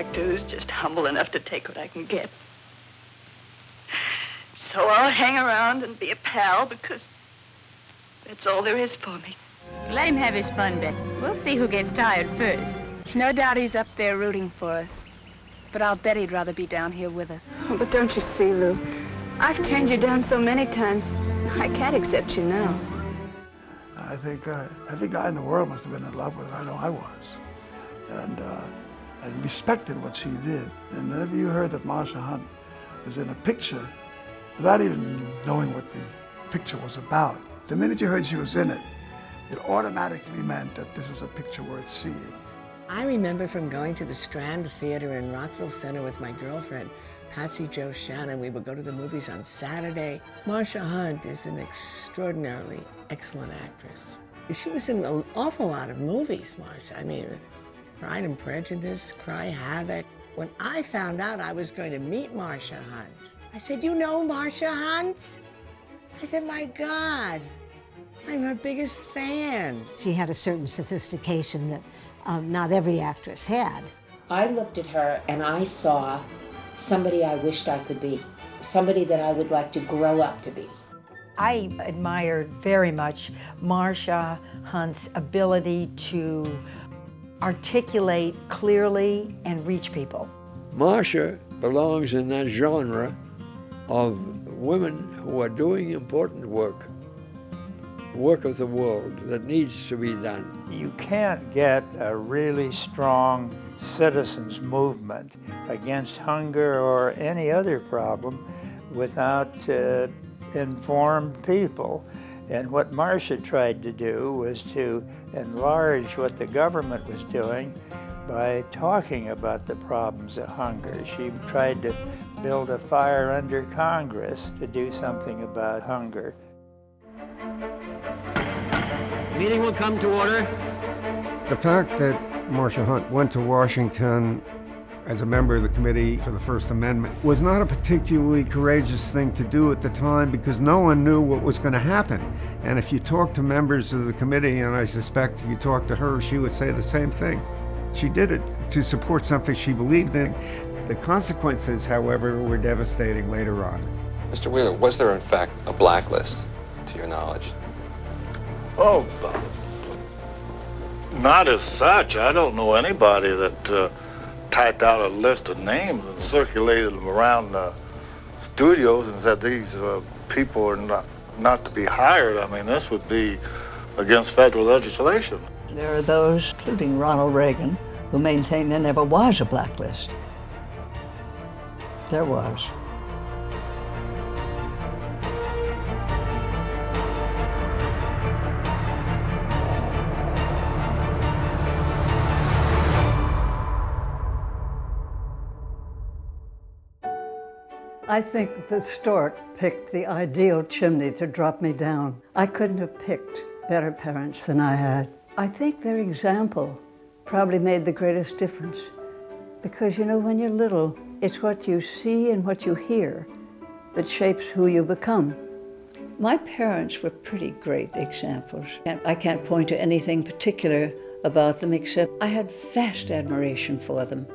actor who's just humble enough to take what I can get. So I'll hang around and be a pal because that's all there is for me. Let him have his fun, Beck. We'll see who gets tired first. No doubt he's up there rooting for us. But I'll bet he'd rather be down here with us. Oh, but don't you see, Lou? I've turned you down so many times, I can't accept you now. I think every guy in the world must have been in love with her. I know I was. And respected what she did. And whenever you heard that Marsha Hunt was in a picture, without even knowing what the picture was about, the minute you heard she was in it, it automatically meant that this was a picture worth seeing. I remember from going to the Strand Theater in Rockville Center with my girlfriend, Patsy Jo Shannon. We would go to the movies on Saturday. Marsha Hunt is an extraordinarily excellent actress. She was in an awful lot of movies, Marsha. I mean, Pride and Prejudice, Cry Havoc. When I found out I was going to meet Marsha Hunt, I said, "You know Marsha Hunt?" I said, "My God, I'm her biggest fan." She had a certain sophistication that not every actress had. I looked at her and I saw somebody I wished I could be, somebody that I would like to grow up to be. I admired very much Marsha Hunt's ability to articulate clearly and reach people. Marsha belongs in that genre of women who are doing important work of the world that needs to be done. You can't get a really strong citizens movement against hunger or any other problem without informed people. And what Marsha tried to do was to enlarge what the government was doing by talking about the problems of hunger. She tried to build a fire under Congress to do something about hunger. Meeting will come to order. The fact that Marsha Hunt went to Washington as a member of the Committee for the First Amendment was not a particularly courageous thing to do at the time because no one knew what was going to happen. And if you talk to members of the committee, and I suspect you talk to her, she would say the same thing. She did it to support something she believed in. The consequences, however, were devastating later on. Mr. Wheeler, was there in fact a blacklist, to your knowledge? Oh, not as such. I don't know anybody that typed out a list of names and circulated them around the studios and said these people are not to be hired. I mean, this would be against federal legislation. There are those, including Ronald Reagan, who maintain there never was a blacklist. There was. I think the stork picked the ideal chimney to drop me down. I couldn't have picked better parents than I had. I think their example probably made the greatest difference. Because, you know, when you're little, it's what you see and what you hear that shapes who you become. My parents were pretty great examples. I can't point to anything particular about them except I had vast admiration for them.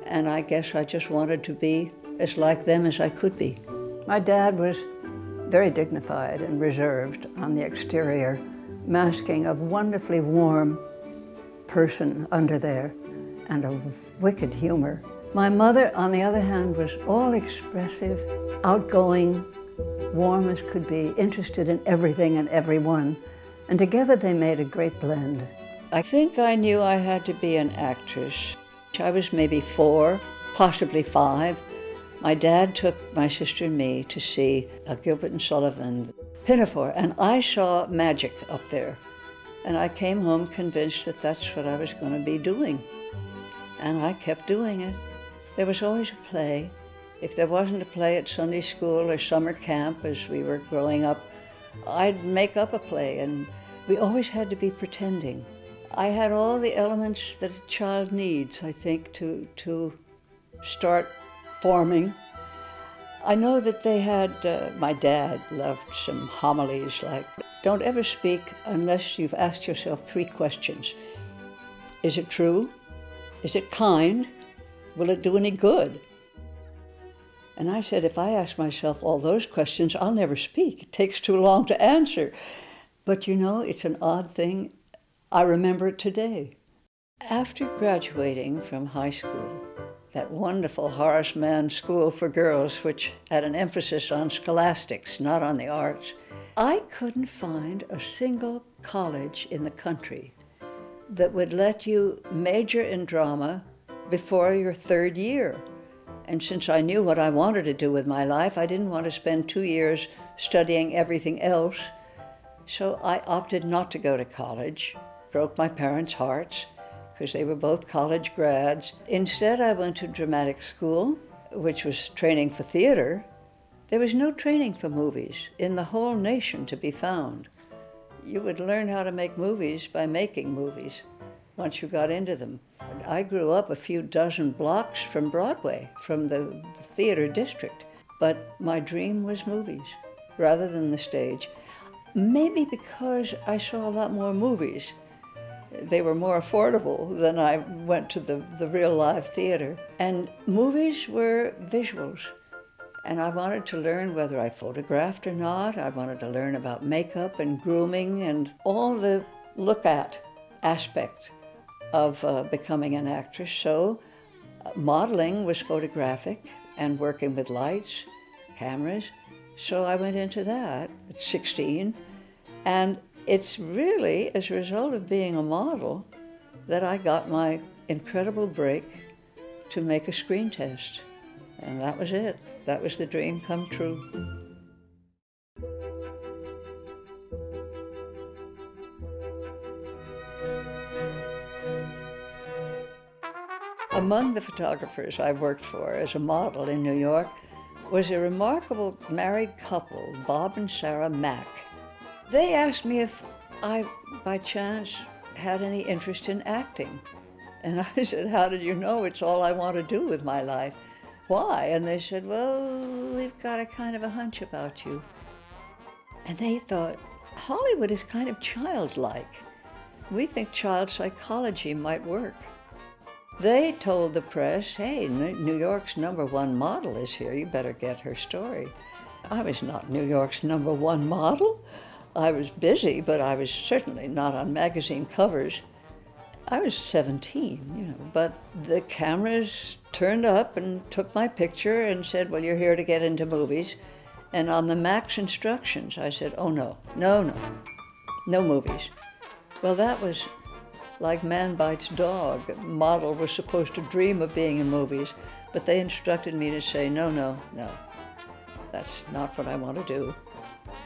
And I guess I just wanted to be as like them as I could be. My dad was very dignified and reserved on the exterior, masking a wonderfully warm person under there and a wicked humor. My mother, on the other hand, was all expressive, outgoing, warm as could be, interested in everything and everyone, and together they made a great blend. I think I knew I had to be an actress. I was maybe 4, possibly 5. My dad took my sister and me to see Gilbert and Sullivan, Pinafore, and I saw magic up there. And I came home convinced that that's what I was going to be doing. And I kept doing it. There was always a play. If there wasn't a play at Sunday school or summer camp as we were growing up, I'd make up a play, and we always had to be pretending. I had all the elements that a child needs, I think, to start forming. I know that they had, my dad loved some homilies like, don't ever speak unless you've asked yourself 3 questions. Is it true? Is it kind? Will it do any good? And I said, if I ask myself all those questions, I'll never speak. It takes too long to answer. But you know, it's an odd thing. I remember it today. After graduating from high school, that wonderful Horace Mann School for Girls, which had an emphasis on scholastics, not on the arts, I couldn't find a single college in the country that would let you major in drama before your third year. And since I knew what I wanted to do with my life, I didn't want to spend 2 years studying everything else. So I opted not to go to college, broke my parents' hearts, because they were both college grads. Instead, I went to dramatic school, which was training for theater. There was no training for movies in the whole nation to be found. You would learn how to make movies by making movies once you got into them. I grew up a few dozen blocks from Broadway, from the theater district, but my dream was movies rather than the stage. Maybe because I saw a lot more movies. They were more affordable than I went to the real live theater. And movies were visuals. And I wanted to learn whether I photographed or not. I wanted to learn about makeup and grooming and all the look-at aspect of becoming an actress. So modeling was photographic and working with lights, cameras. So I went into that at 16. And it's really as a result of being a model that I got my incredible break to make a screen test. And that was it. That was the dream come true. Among the photographers I worked for as a model in New York was a remarkable married couple, Bob and Sarah Mack. They asked me if I, by chance, had any interest in acting. And I said, how did you know? It's all I want to do with my life. Why? And they said, well, we've got a kind of a hunch about you. And they thought, Hollywood is kind of childlike. We think child psychology might work. They told the press, hey, New York's #1 model is here. You better get her story. I was not New York's #1 model. I was busy, but I was certainly not on magazine covers. I was 17, you know, but the cameras turned up and took my picture and said, well, you're here to get into movies. And on the Mac's instructions, I said, oh, no movies. Well, that was like Man Bites Dog. A model was supposed to dream of being in movies, but they instructed me to say, no, that's not what I want to do.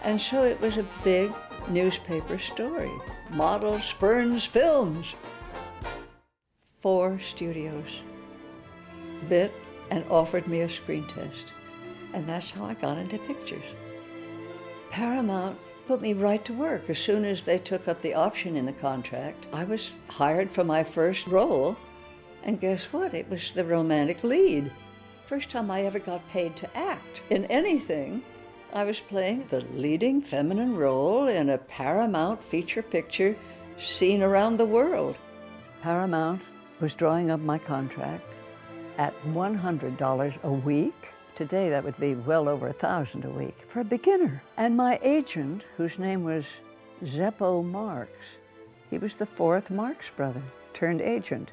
And so it was a big newspaper story. Model spurns films. 4 studios bit and offered me a screen test. And that's how I got into pictures. Paramount put me right to work. As soon as they took up the option in the contract, I was hired for my first role. And guess what? It was the romantic lead. First time I ever got paid to act in anything. I was playing the leading feminine role in a Paramount feature picture seen around the world. Paramount was drawing up my contract at $100 a week. Today that would be well over $1,000 a week for a beginner. And my agent, whose name was Zeppo Marx, he was the 4th Marx brother turned agent,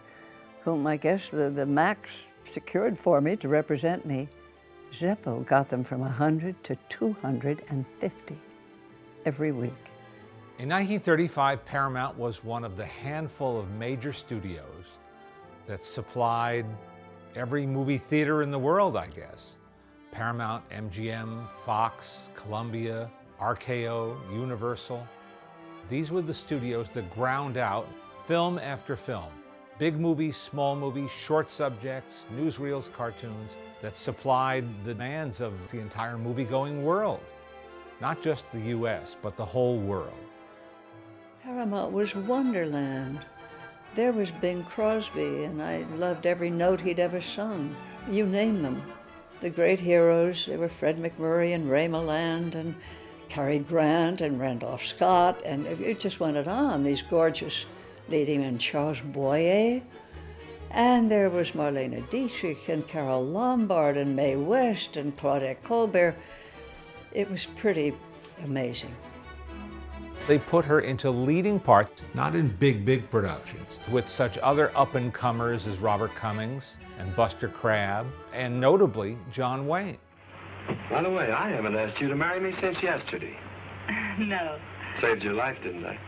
whom I guess the Max secured for me to represent me. Zeppo got them from 100 to 250 every week. In 1935, Paramount was one of the handful of major studios that supplied every movie theater in the world, I guess. Paramount, MGM, Fox, Columbia, RKO, Universal. These were the studios that ground out film after film. Big movies, small movies, short subjects, newsreels, cartoons that supplied the demands of the entire movie-going world. Not just the US, but the whole world. Paramount was Wonderland. There was Bing Crosby, and I loved every note he'd ever sung. You name them. The great heroes, there were Fred MacMurray and Ray Milland and Cary Grant and Randolph Scott, and it just went on, these gorgeous leading men, Charles Boyer. And there was Marlene Dietrich and Carol Lombard and Mae West and Claudette Colbert. It was pretty amazing. They put her into leading parts, not in big productions, with such other up-and-comers as Robert Cummings and Buster Crabbe, and notably, John Wayne. By the way, I haven't asked you to marry me since yesterday. No. Saved your life, didn't I?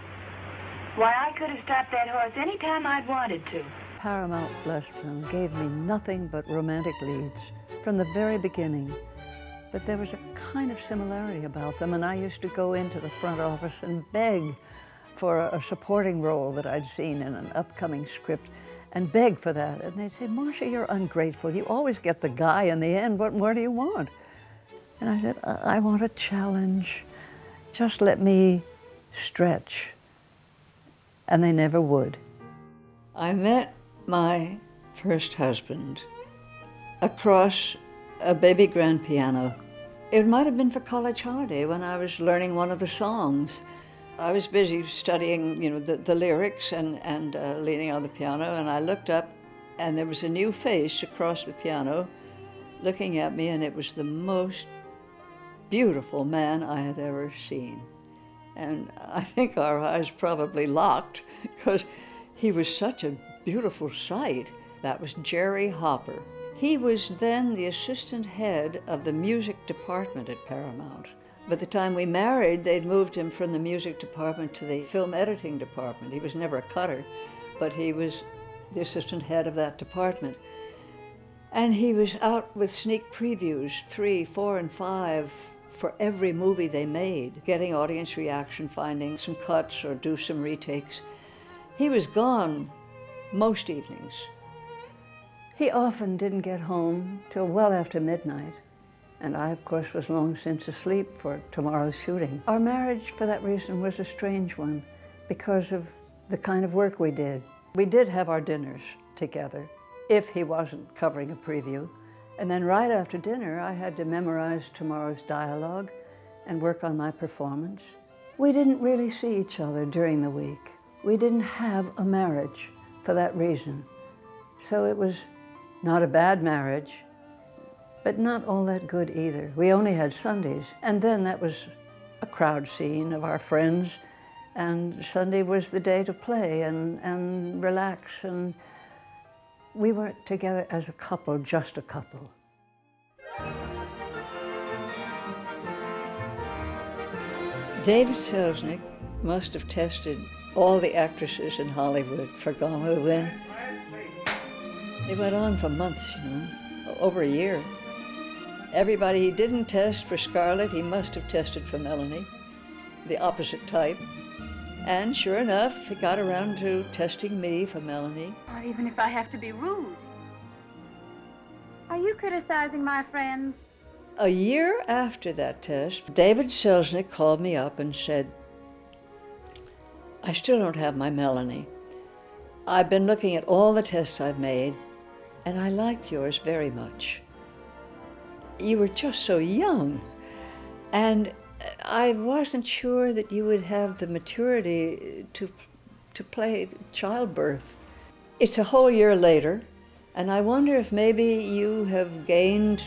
Why, I could have stopped that horse any time I'd wanted to. Paramount, bless them, gave me nothing but romantic leads from the very beginning. But there was a kind of similarity about them, and I used to go into the front office and beg for a supporting role that I'd seen in an upcoming script, and beg for that. And they'd say, Marsha, you're ungrateful. You always get the guy in the end. What more do you want? And I said, I want a challenge. Just let me stretch. And they never would. I met my first husband across a baby grand piano. It might have been for college holiday when I was learning one of the songs. I was busy studying, the lyrics and leaning on the piano, and I looked up, and there was a new face across the piano looking at me, and it was the most beautiful man I had ever seen. And I think our eyes probably locked because he was such a beautiful sight. That was Jerry Hopper. He was then the assistant head of the music department at Paramount. By the time we married, they'd moved him from the music department to the film editing department. He was never a cutter, but he was the assistant head of that department. And he was out with sneak previews, 3, 4, and 5, for every movie they made, getting audience reaction, finding some cuts or do some retakes. He was gone most evenings. He often didn't get home till well after midnight, and I, of course, was long since asleep for tomorrow's shooting. Our marriage, for that reason, was a strange one because of the kind of work we did. We did have our dinners together, if he wasn't covering a preview. And then right after dinner, I had to memorize tomorrow's dialogue and work on my performance. We didn't really see each other during the week. We didn't have a marriage for that reason. So it was not a bad marriage, but not all that good either. We only had Sundays, and then that was a crowd scene of our friends, and Sunday was the day to play and relax, and we weren't together as a couple, just a couple. David Selznick must have tested all the actresses in Hollywood for Gone with the Wind. It went on for months, over a year. Everybody he didn't test for Scarlett, he must have tested for Melanie, the opposite type. And sure enough, he got around to testing me for Melanie. Or even if I have to be rude. Are you criticizing my friends? A year after that test, David Selznick called me up and said, I still don't have my Melanie. I've been looking at all the tests I've made, and I liked yours very much. You were just so young, and I wasn't sure that you would have the maturity to play childbirth. It's a whole year later, and I wonder if maybe you have gained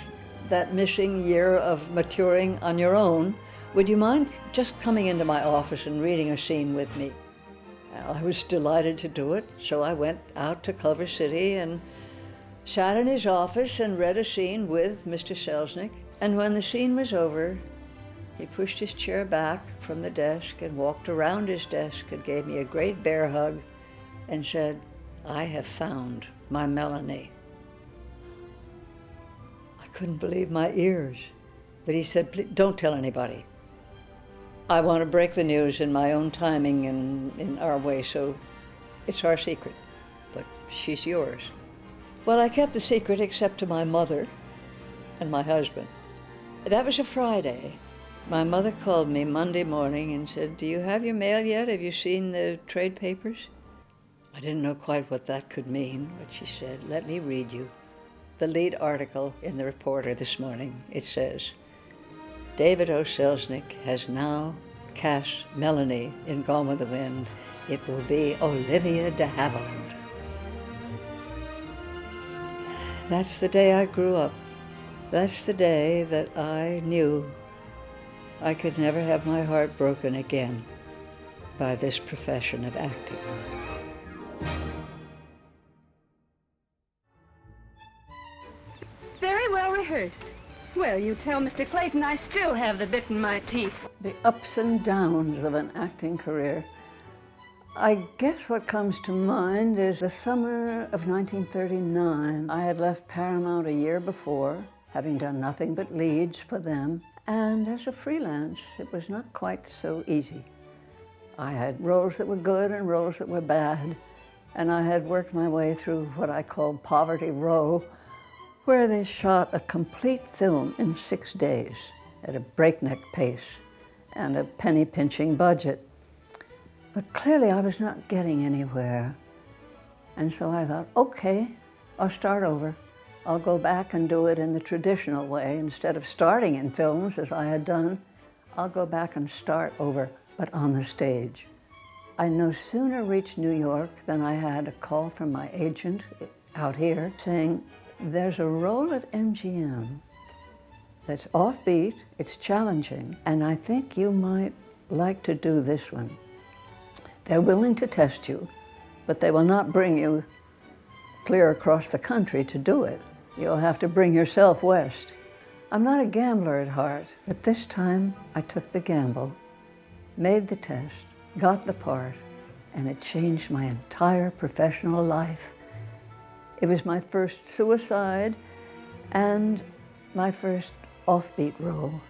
that missing year of maturing on your own. Would you mind just coming into my office and reading a scene with me? I was delighted to do it, so I went out to Culver City and sat in his office and read a scene with Mr. Selznick. And when the scene was over, he pushed his chair back from the desk and walked around his desk and gave me a great bear hug and said, I have found my Melanie. I couldn't believe my ears. But he said, please, don't tell anybody. I want to break the news in my own timing and in our way, so it's our secret, but she's yours. Well, I kept the secret except to my mother and my husband. That was a Friday. My mother called me Monday morning and said, do you have your mail yet? Have you seen the trade papers? I didn't know quite what that could mean, but she said, let me read you the lead article in the Reporter this morning. It says, David O. Selznick has now cast Melanie in Gone with the Wind. It will be Olivia de Havilland. That's the day I grew up. That's the day that I knew I could never have my heart broken again by this profession of acting. Very well rehearsed. Well, you tell Mr. Clayton I still have the bit in my teeth. The ups and downs of an acting career. I guess what comes to mind is the summer of 1939. I had left Paramount a year before, having done nothing but leads for them. And as a freelance, it was not quite so easy. I had roles that were good and roles that were bad. And I had worked my way through what I called Poverty Row, where they shot a complete film in 6 days at a breakneck pace and a penny-pinching budget. But clearly I was not getting anywhere. And so I thought, okay, I'll start over. I'll go back and do it in the traditional way. Instead of starting in films as I had done, I'll go back and start over, but on the stage. I no sooner reached New York than I had a call from my agent out here saying, there's a role at MGM that's offbeat, it's challenging, and I think you might like to do this one. They're willing to test you, but they will not bring you clear across the country to do it. You'll have to bring yourself west. I'm not a gambler at heart, but this time I took the gamble, made the test, got the part, and it changed my entire professional life. It was my first suicide and my first offbeat role.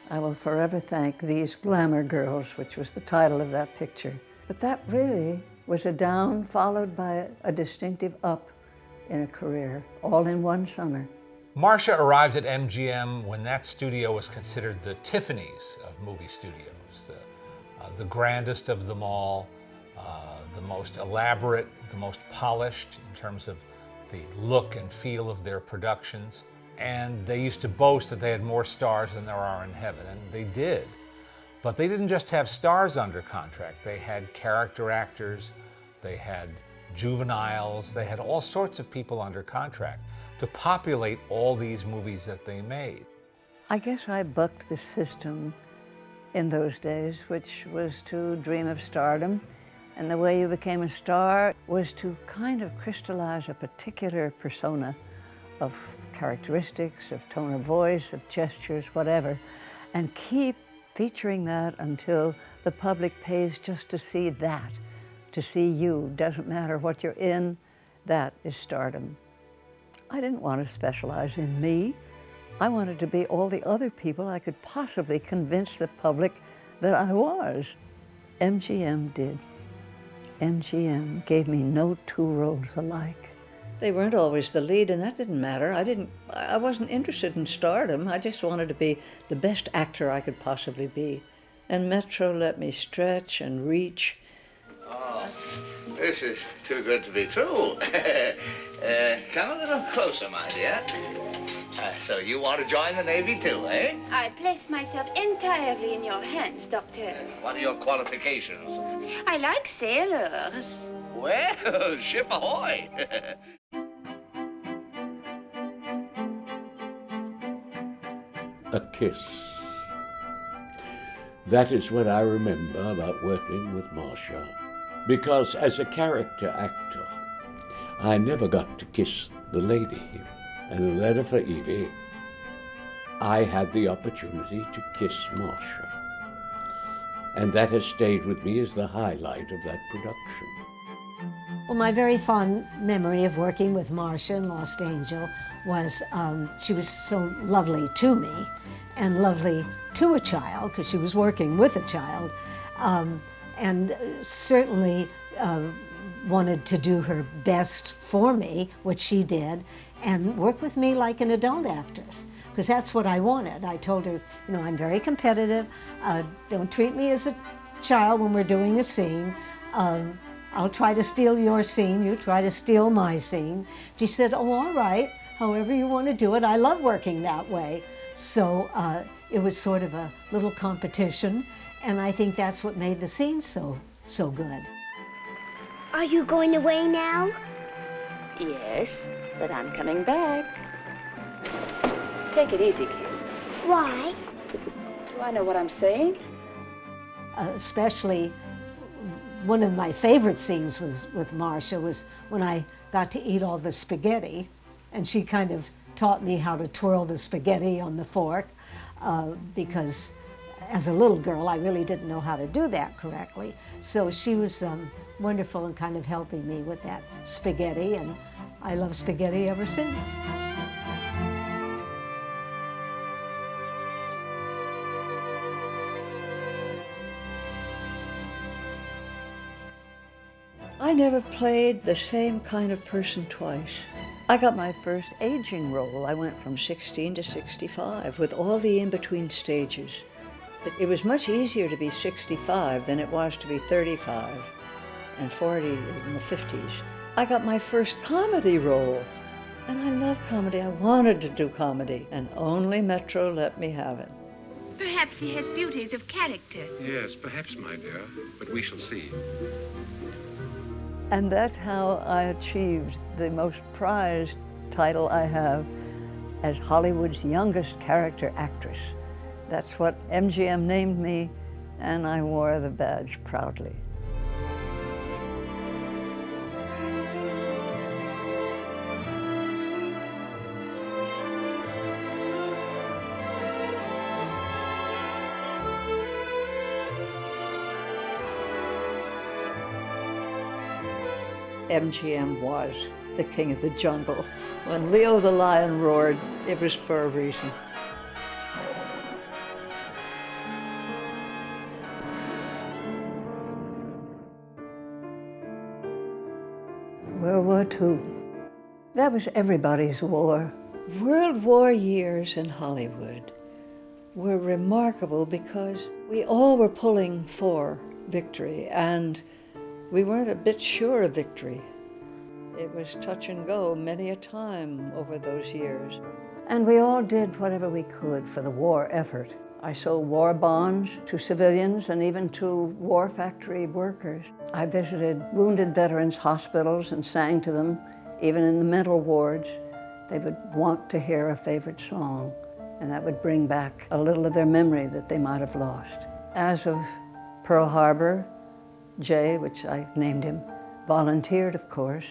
I will forever thank These Glamour Girls, which was the title of that picture. But that really was a down followed by a distinctive up in a career, all in one summer. Marsha arrived at MGM when that studio was considered the Tiffany's of movie studios, the grandest of them all, the most elaborate, the most polished in terms of the look and feel of their productions. And they used to boast that they had more stars than there are in heaven, and they did. But they didn't just have stars under contract. They had character actors, they had juveniles, they had all sorts of people under contract to populate all these movies that they made. I guess I bucked the system in those days, which was to dream of stardom. And the way you became a star was to kind of crystallize a particular persona of characteristics, of tone of voice, of gestures, whatever, and keep featuring that until the public pays just to see that, to see you. Doesn't matter what you're in, that is stardom. I didn't want to specialize in me. I wanted to be all the other people I could possibly convince the public that I was. MGM did. MGM gave me no two roles alike. They weren't always the lead, and that didn't matter. I wasn't interested in stardom. I just wanted to be the best actor I could possibly be. And Metro let me stretch and reach. Oh, this is too good to be true. Come a little closer, my dear. So you want to join the Navy too, eh? I place myself entirely in your hands, Doctor. What are your qualifications? I like sailors. Well, ship ahoy. A kiss. That is what I remember about working with Marsha. Because as a character actor, I never got to kiss the lady. And in A Letter for Evie, I had the opportunity to kiss Marsha. And that has stayed with me as the highlight of that production. Well, my very fond memory of working with Marsha in Lost Angel was she was so lovely to me and lovely to a child, because she was working with a child, and certainly wanted to do her best for me, which she did, and work with me like an adult actress, because that's what I wanted. I told her, you know, I'm very competitive. Don't treat me as a child when we're doing a scene. I'll try to steal your scene, you try to steal my scene. She said, oh, all right, however you want to do it. I love working that way. So it was sort of a little competition, and I think that's what made the scene so good. Are you going away now? Yes. But I'm coming back. Take it easy, kid. Why? Do I know what I'm saying? Especially, one of my favorite scenes was with Marsha was when I got to eat all the spaghetti, and she kind of taught me how to twirl the spaghetti on the fork, because as a little girl, I really didn't know how to do that correctly. So she was wonderful in kind of helping me with that spaghetti, and I love spaghetti ever since. I never played the same kind of person twice. I got my first aging role. I went from 16 to 65 with all the in-between stages. It was much easier to be 65 than it was to be 35 and 40 in the 50s. I got my first comedy role, and I love comedy. I wanted to do comedy, and only Metro let me have it. Perhaps he has beauties of character. Yes, perhaps, my dear, but we shall see. And that's how I achieved the most prized title I have as Hollywood's youngest character actress. That's what MGM named me, and I wore the badge proudly. MGM was the king of the jungle. When Leo the lion roared, it was for a reason. World War II. That was everybody's war. World War years in Hollywood were remarkable because we all were pulling for victory, and we weren't a bit sure of victory. It was touch and go many a time over those years. And we all did whatever we could for the war effort. I sold war bonds to civilians and even to war factory workers. I visited wounded veterans' hospitals and sang to them, even in the mental wards. They would want to hear a favorite song, and that would bring back a little of their memory that they might have lost. As of Pearl Harbor, Jay, which I named him, volunteered, of course,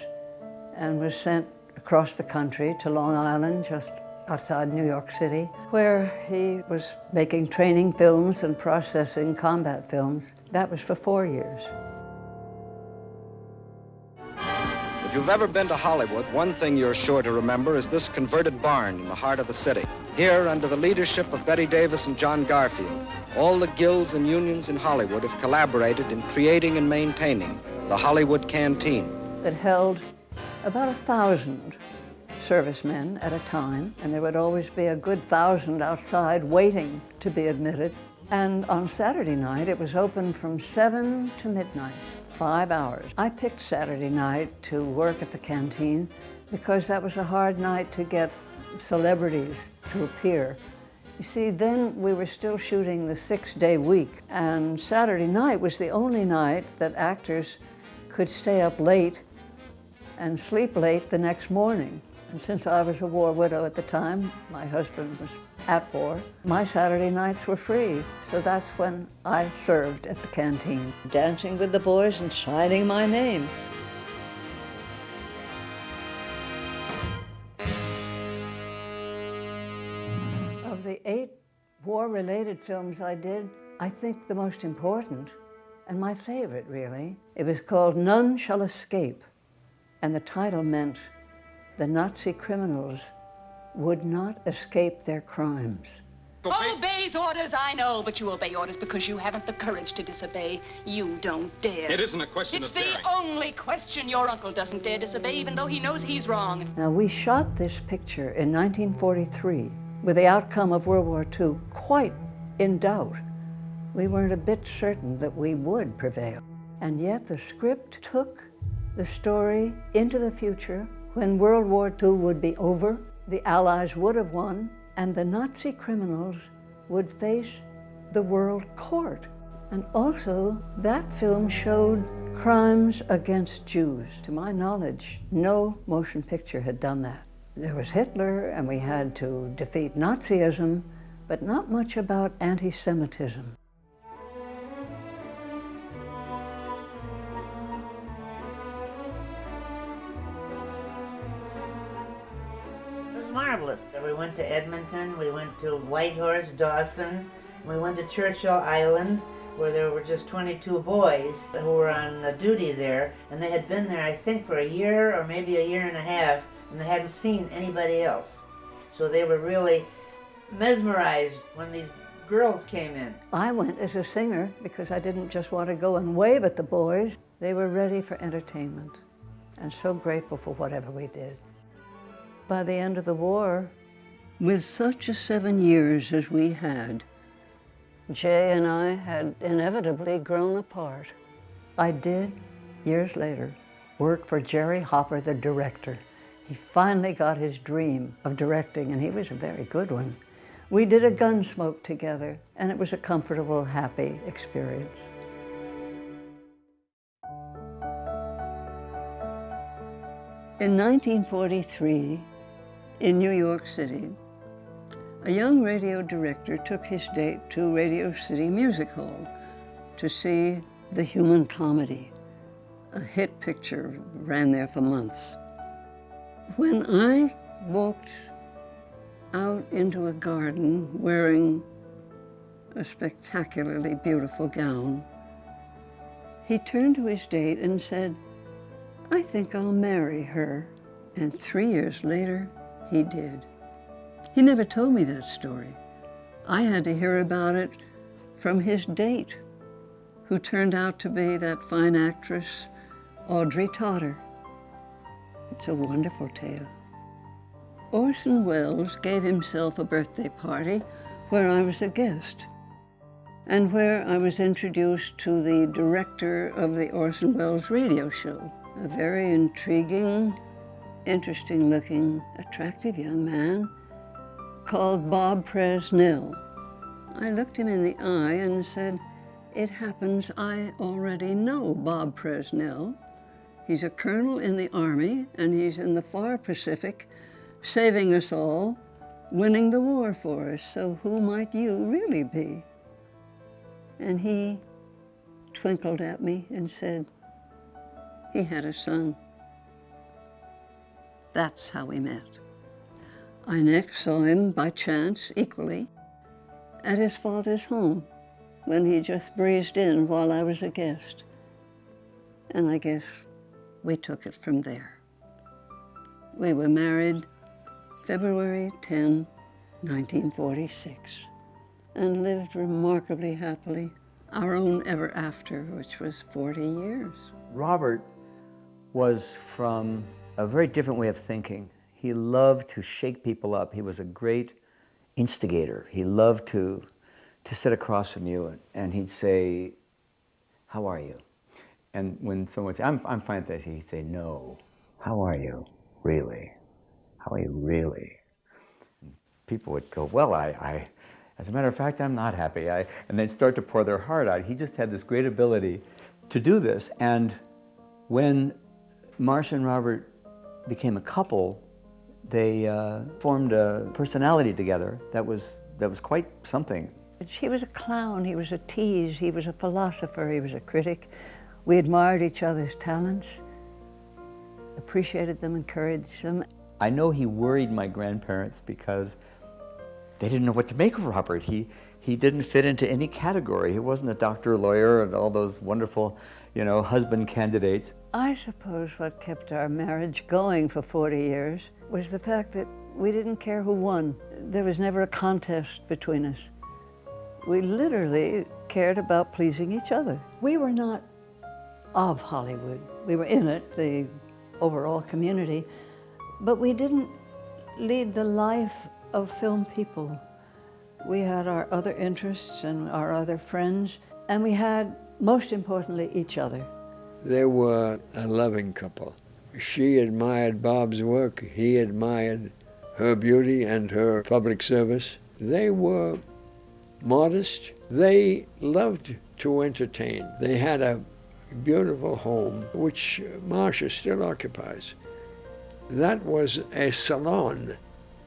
and was sent across the country to Long Island, just outside New York City, where he was making training films and processing combat films. That was for 4 years. If you've ever been to Hollywood, one thing you're sure to remember is this converted barn in the heart of the city. Here, under the leadership of Betty Davis and John Garfield, all the guilds and unions in Hollywood have collaborated in creating and maintaining the Hollywood Canteen. It held about 1,000 servicemen at a time, and there would always be a good 1,000 outside waiting to be admitted. And on Saturday night, it was open from 7 to midnight, 5 hours. I picked Saturday night to work at the canteen because that was a hard night to get celebrities to appear. You see, then we were still shooting the 6-day week, and Saturday night was the only night that actors could stay up late and sleep late the next morning. And since I was a war widow at the time, my husband was at war, my Saturday nights were free. So that's when I served at the canteen, dancing with the boys and signing my name. Of the 8 war-related films I did, I think the most important, and my favorite really, it was called None Shall Escape. And the title meant the Nazi criminals would not escape their crimes. Obeys orders, I know, but you obey orders because you haven't the courage to disobey. You don't dare. It isn't a question of daring. It's the only question. Your uncle doesn't dare disobey even though he knows he's wrong. Now, we shot this picture in 1943 with the outcome of World War II quite in doubt. We weren't a bit certain that we would prevail. And yet the script took the story into the future when World War II would be over, the Allies would have won, and the Nazi criminals would face the world court. And also, that film showed crimes against Jews. To my knowledge, no motion picture had done that. There was Hitler, and we had to defeat Nazism, but not much about anti-Semitism. It was marvelous. We went to Edmonton, we went to Whitehorse, Dawson, we went to Churchill Island, where there were just 22 boys who were on duty there, and they had been there, I think, for a year or maybe a year and a half, and they hadn't seen anybody else. So they were really mesmerized when these girls came in. I went as a singer because I didn't just want to go and wave at the boys. They were ready for entertainment, and so grateful for whatever we did. By the end of the war, with such a 7 years as we had, Jay and I had inevitably grown apart. I did, years later, work for Jerry Hopper, the director. He finally got his dream of directing, and he was a very good one. We did a Gunsmoke together, and it was a comfortable, happy experience. In 1943, in New York City, a young radio director took his date to Radio City Music Hall to see The Human Comedy, a hit picture, ran there for months. When I walked out into a garden wearing a spectacularly beautiful gown, he turned to his date and said, "I think I'll marry her." And 3 years later, he did. He never told me that story. I had to hear about it from his date, who turned out to be that fine actress, Audrey Totter. It's a wonderful tale. Orson Welles gave himself a birthday party where I was a guest, and where I was introduced to the director of the Orson Welles radio show, a very intriguing, interesting-looking, attractive young man called Bob Presnell. I looked him in the eye and said, "It happens I already know Bob Presnell. He's a colonel in the Army, and he's in the far Pacific, saving us all, winning the war for us, so who might you really be?" And he twinkled at me and said, he had a son. That's how we met. I next saw him by chance, equally, at his father's home, when he just breezed in while I was a guest. And I guess we took it from there. We were married February 10, 1946, and lived remarkably happily our own ever after, which was 40 years. Robert was from a very different way of thinking. He loved to shake people up. He was a great instigator. He loved to sit across from you and he'd say, "How are you?" And when someone would say, I'm fine, thanks," he'd say, "No, how are you, really? How are you, really?" And people would go, "Well, as a matter of fact, I'm not happy." And they'd start to pour their heart out. He just had this great ability to do this. And when Marsha and Robert became a couple, they formed a personality together that was quite something. He was a clown, he was a tease, he was a philosopher, he was a critic. We admired each other's talents, appreciated them, encouraged them. I know he worried my grandparents because they didn't know what to make of Robert. He didn't fit into any category. He wasn't a doctor, a lawyer, and all those wonderful, husband candidates. I suppose what kept our marriage going for 40 years was the fact that we didn't care who won. There was never a contest between us. We literally cared about pleasing each other. We were not of Hollywood. We were in it, the overall community, but we didn't lead the life of film people. We had our other interests and our other friends, and we had, most importantly, each other. They were a loving couple. She admired Bob's work. He admired her beauty and her public service. They were modest. They loved to entertain. They had a beautiful home, which Marsha still occupies. That was a salon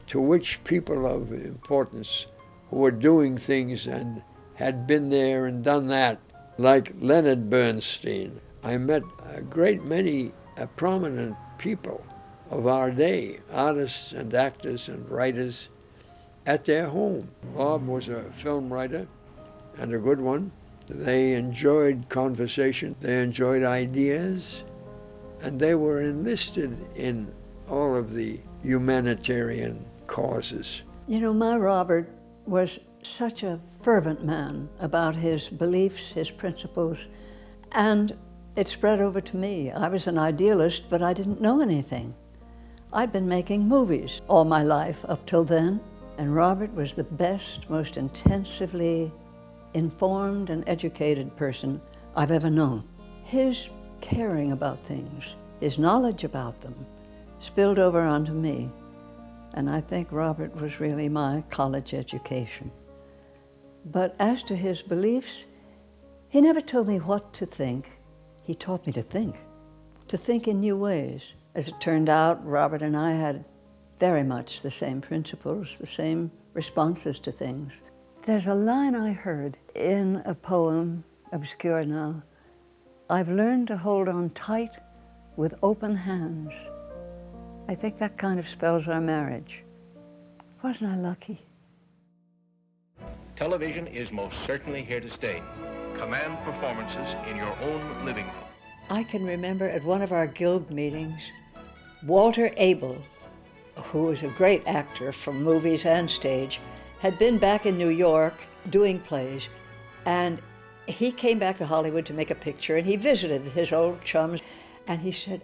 to which people of importance who were doing things and had been there and done that, like Leonard Bernstein. I met a great many prominent people of our day, artists and actors and writers, at their home. Bob was a film writer, and a good one. They enjoyed conversation, they enjoyed ideas, and they were enlisted in all of the humanitarian causes. You know, my Robert was such a fervent man about his beliefs, his principles, and it spread over to me. I was an idealist, but I didn't know anything. I'd been making movies all my life up till then, and Robert was the best, most intensively informed and educated person I've ever known. His caring about things, his knowledge about them, spilled over onto me, and I think Robert was really my college education. But as to his beliefs, he never told me what to think. He taught me to think in new ways. As it turned out, Robert and I had very much the same principles, the same responses to things. There's a line I heard in a poem, obscure now. I've learned to hold on tight with open hands. I think that kind of spells our marriage. Wasn't I lucky? Television is most certainly here to stay. Command performances in your own living room. I can remember at one of our guild meetings, Walter Abel, who was a great actor from movies and stage, had been back in New York doing plays, and he came back to Hollywood to make a picture, and he visited his old chums, and he said,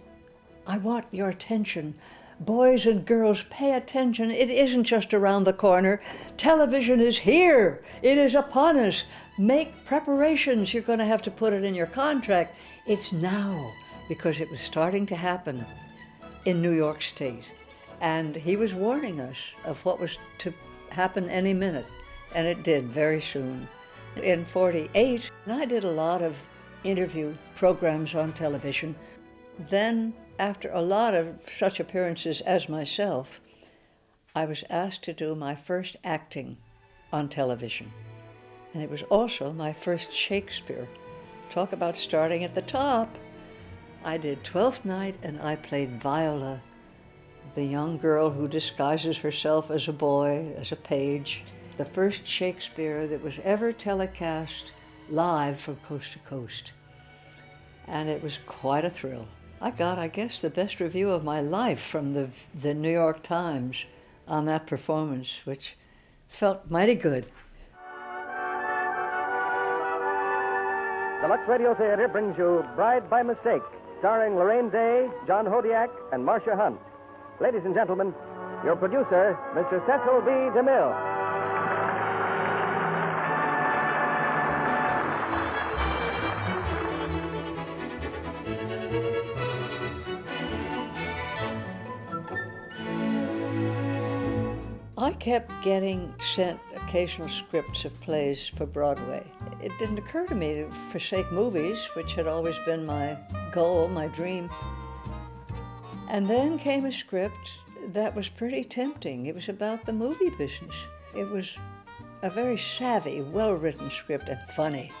I want your attention. Boys and girls, pay attention. It isn't just around the corner. Television is here. It is upon us. Make preparations. You're going to have to put it in your contract. It's now, because it was starting to happen in New York State. And he was warning us of what was to happen any minute, and it did very soon. In '48, I did a lot of interview programs on television. Then, after a lot of such appearances as myself, I was asked to do my first acting on television. And it was also my first Shakespeare. Talk about starting at the top. I did Twelfth Night, and I played Viola, the young girl who disguises herself as a boy, as a page. The first Shakespeare that was ever telecast live from coast to coast. And it was quite a thrill. I got, I guess, the best review of my life from the New York Times on that performance, which felt mighty good. The Lux Radio Theater brings you Bride by Mistake, starring Lorraine Day, John Hodiak, and Marsha Hunt. Ladies and gentlemen, your producer, Mr. Cecil B. DeMille. I kept getting sent occasional scripts of plays for Broadway. It didn't occur to me to forsake movies, which had always been my goal, my dream. And then came a script that was pretty tempting. It was about the movie business. It was a very savvy, well-written script and funny.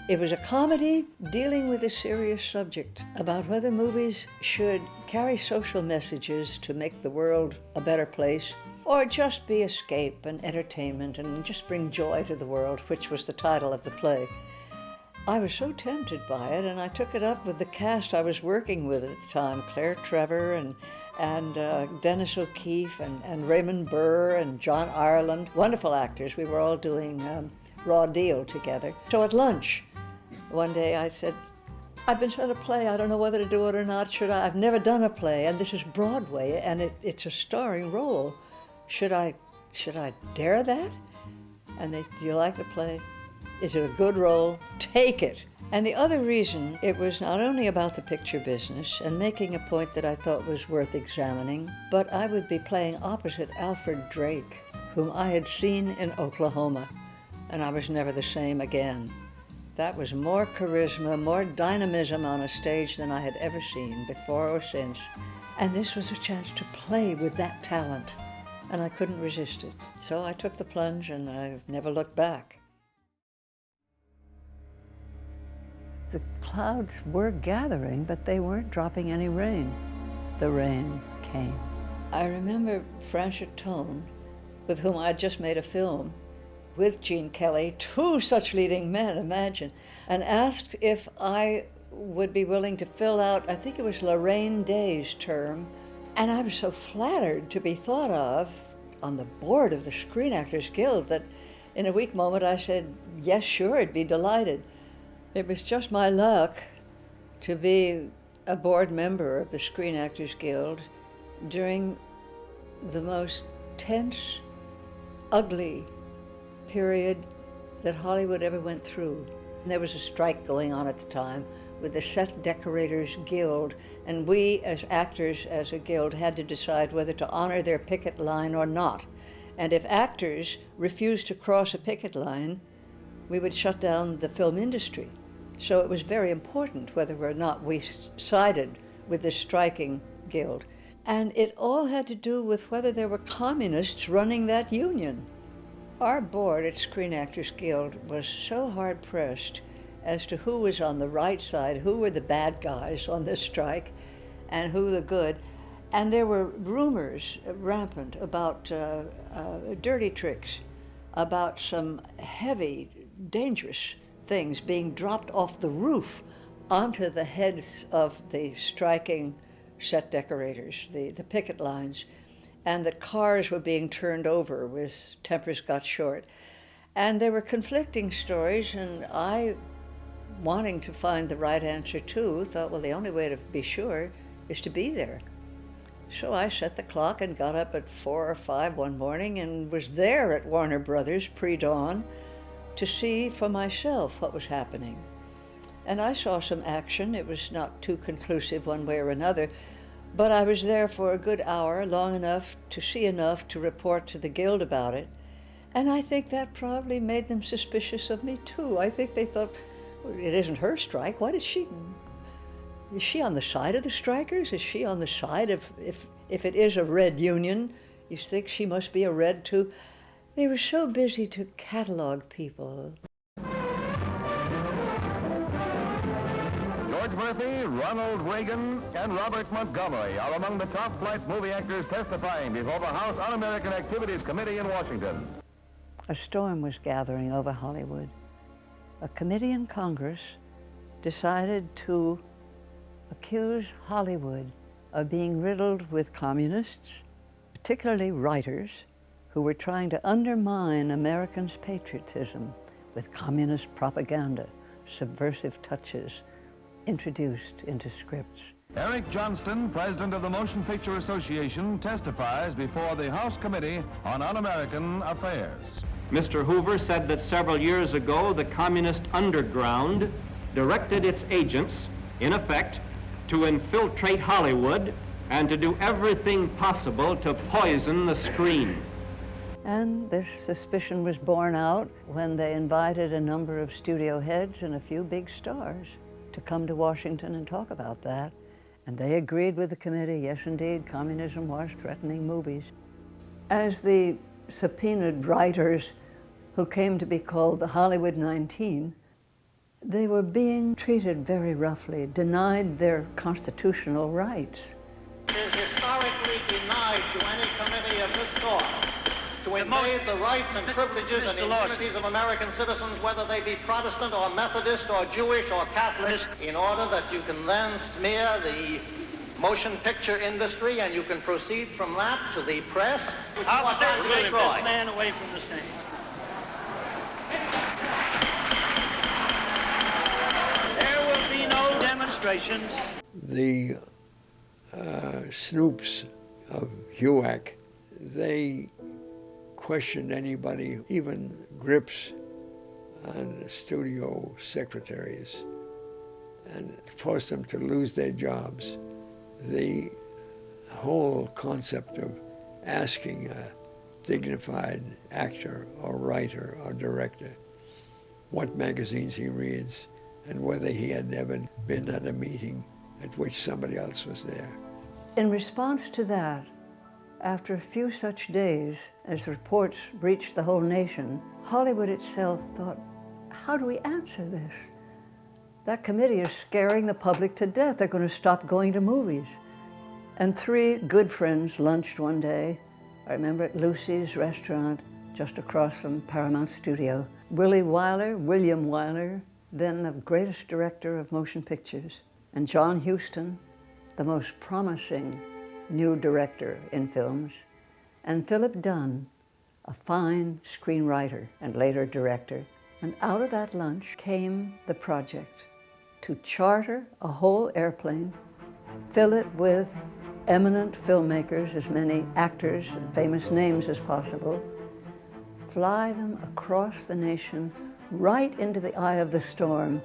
It was a comedy dealing with a serious subject about whether movies should carry social messages to make the world a better place, or just be escape and entertainment and just bring joy to the world, which was the title of the play. I was so tempted by it, and I took it up with the cast I was working with at the time, Claire Trevor and Dennis O'Keefe and Raymond Burr and John Ireland, wonderful actors. We were all doing Raw Deal together. So at lunch, one day I said, I've been sent a play, I don't know whether to do it or not. Should I? I've never done a play, and this is Broadway, and it's a starring role. Should I dare that? And they, do you like the play? Is it a good role? Take it. And the other reason, it was not only about the picture business and making a point that I thought was worth examining, but I would be playing opposite Alfred Drake, whom I had seen in Oklahoma, and I was never the same again. That was more charisma, more dynamism on a stage than I had ever seen before or since. And this was a chance to play with that talent, and I couldn't resist it. So I took the plunge, and I've never looked back. The clouds were gathering, but they weren't dropping any rain. The rain came. I remember Frances Tone, with whom I had just made a film, with Gene Kelly, two such leading men, imagine, and asked if I would be willing to fill out, I think it was Lorraine Day's term, and I was so flattered to be thought of on the board of the Screen Actors Guild that in a weak moment I said, yes, sure, I'd be delighted. It was just my luck to be a board member of the Screen Actors Guild during the most tense, ugly period that Hollywood ever went through. There was a strike going on at the time with the Set Decorators Guild, and we as actors, as a guild, had to decide whether to honor their picket line or not. And if actors refused to cross a picket line, we would shut down the film industry. So it was very important whether or not we sided with this striking guild. And it all had to do with whether there were communists running that union. Our board at Screen Actors Guild was so hard-pressed as to who was on the right side, who were the bad guys on this strike, and who the good. And there were rumors rampant about dirty tricks, about some heavy, dangerous things being dropped off the roof onto the heads of the striking set decorators, the picket lines, and that cars were being turned over with tempers got short. And there were conflicting stories, and I, wanting to find the right answer too, thought, well, the only way to be sure is to be there. So I set the clock and got up at 4 or 5 one morning and was there at Warner Brothers pre-dawn to see for myself what was happening. And I saw some action. It was not too conclusive one way or another, but I was there for a good hour, long enough to see enough to report to the Guild about it. And I think that probably made them suspicious of me too. I think they thought, well, it isn't her strike. Why did she? Is she on the side of the strikers? Is she on the side of, if it is a red union, you think she must be a red too? They were so busy to catalog people. George Murphy, Ronald Reagan, and Robert Montgomery are among the top-flight movie actors testifying before the House Un-American Activities Committee in Washington. A storm was gathering over Hollywood. A committee in Congress decided to accuse Hollywood of being riddled with communists, particularly writers, who were trying to undermine Americans' patriotism with communist propaganda, subversive touches introduced into scripts. Eric Johnston, president of the Motion Picture Association, testifies before the House Committee on Un-American Affairs. Mr. Hoover said that several years ago the communist underground directed its agents, in effect, to infiltrate Hollywood and to do everything possible to poison the screen. And this suspicion was borne out when they invited a number of studio heads and a few big stars to come to Washington and talk about that. And they agreed with the committee, yes indeed, communism was threatening movies. As the subpoenaed writers who came to be called the Hollywood 19, they were being treated very roughly, denied their constitutional rights. It is historically denied to any committee of this sort to invade the rights and privileges and immunities of American citizens, whether they be Protestant or Methodist or Jewish or Catholic, in order that you can then smear the motion picture industry and you can proceed from that to the press. Officer, take this man away from the stage. There will be no demonstrations. The snoops of HUAC, they questioned anybody, even grips on studio secretaries, and forced them to lose their jobs. The whole concept of asking a dignified actor or writer or director what magazines he reads, and whether he had ever been at a meeting at which somebody else was there. In response to that, after a few such days, as reports reached the whole nation, Hollywood itself thought, how do we answer this? That committee is scaring the public to death. They're going to stop going to movies. And three good friends lunched one day. I remember at Lucy's restaurant, just across from Paramount Studio. William Wyler, then the greatest director of motion pictures, and John Huston, the most promising new director in films, and Philip Dunn, a fine screenwriter and later director. And out of that lunch came the project to charter a whole airplane, fill it with eminent filmmakers, as many actors and famous names as possible, fly them across the nation right into the eye of the storm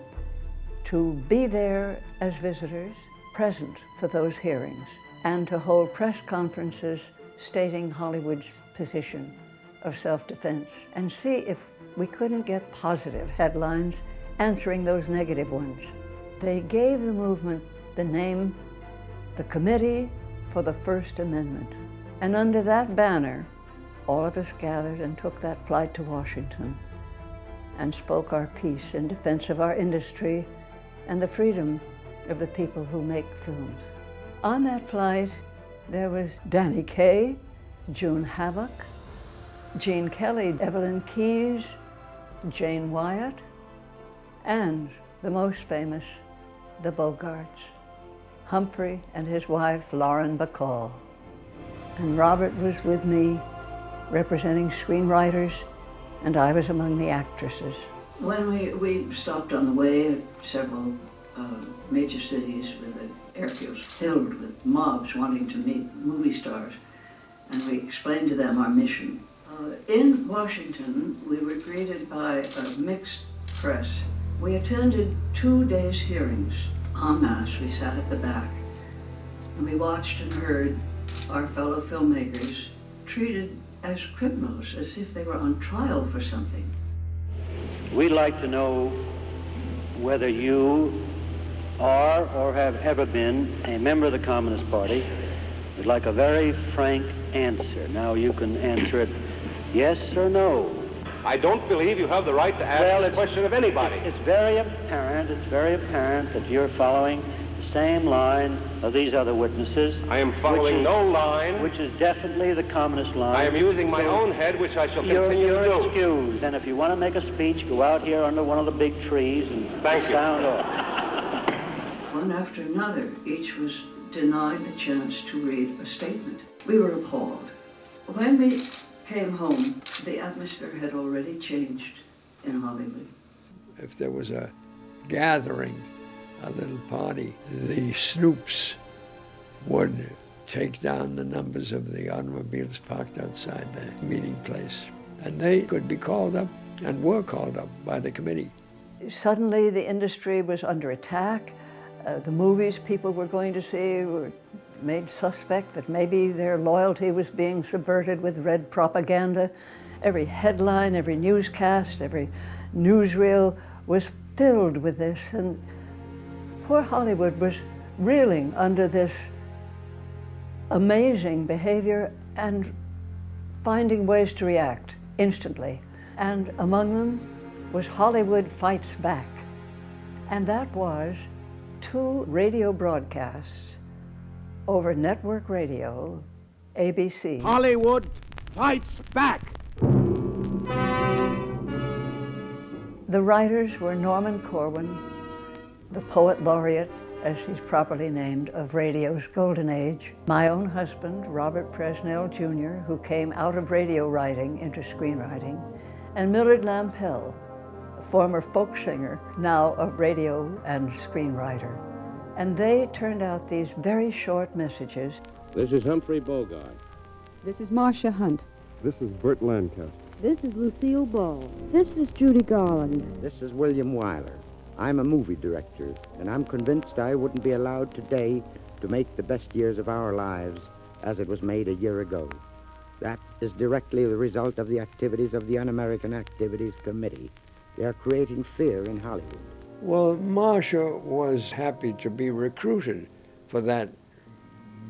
to be there as visitors, present for those hearings, and to hold press conferences stating Hollywood's position of self-defense, and see if we couldn't get positive headlines answering those negative ones. They gave the movement the name, the Committee for the First Amendment. And under that banner, all of us gathered and took that flight to Washington and spoke our piece in defense of our industry and the freedom of the people who make films. On that flight, there was Danny Kaye, June Havoc, Gene Kelly, Evelyn Keyes, Jane Wyatt, and the most famous, the Bogarts, Humphrey and his wife, Lauren Bacall. And Robert was with me, representing screenwriters, and I was among the actresses. When we stopped on the way at several major cities with the airfields filled with mobs wanting to meet movie stars, and we explained to them our mission. In Washington, we were greeted by a mixed press. We attended 2 days' hearings en masse. We sat at the back, and we watched and heard our fellow filmmakers treated as criminals, as if they were on trial for something. We'd like to know whether you are or have ever been a member of the Communist Party. We'd like a very frank answer. Now you can answer it yes or no. I don't believe you have the right to ask a question of anybody. It's very apparent that you're following the same line of these other witnesses. I am following no line. Which is definitely the communist line. I am using my own head, which I shall continue to do. You're excused. And if you want to make a speech, go out here under one of the big trees and sound off. One after another, each was denied the chance to read a statement. We were appalled. When we came home, the atmosphere had already changed in Hollywood. If there was a gathering, a little party, the snoops would take down the numbers of the automobiles parked outside the meeting place. And they could be called up and were called up by the committee. Suddenly the industry was under attack. The movies people were going to see were made suspect that maybe their loyalty was being subverted with red propaganda. Every headline, every newscast, every newsreel was filled with this, and poor Hollywood was reeling under this amazing behavior and finding ways to react instantly. And among them was Hollywood Fights Back. And that was 2 radio broadcasts over network radio, ABC. Hollywood Fights Back. The writers were Norman Corwin, the poet laureate, as he's properly named, of radio's golden age. My own husband, Robert Presnell Jr., who came out of radio writing into screenwriting, and Millard Lampell, a former folk singer, now a radio and screenwriter. And they turned out these very short messages. This is Humphrey Bogart. This is Marsha Hunt. This is Burt Lancaster. This is Lucille Ball. This is Judy Garland. This is William Wyler. I'm a movie director, and I'm convinced I wouldn't be allowed today to make the best years of our lives as it was made a year ago. That is directly the result of the activities of the Un-American Activities Committee, They are creating fear in Hollywood. Well, Marsha was happy to be recruited for that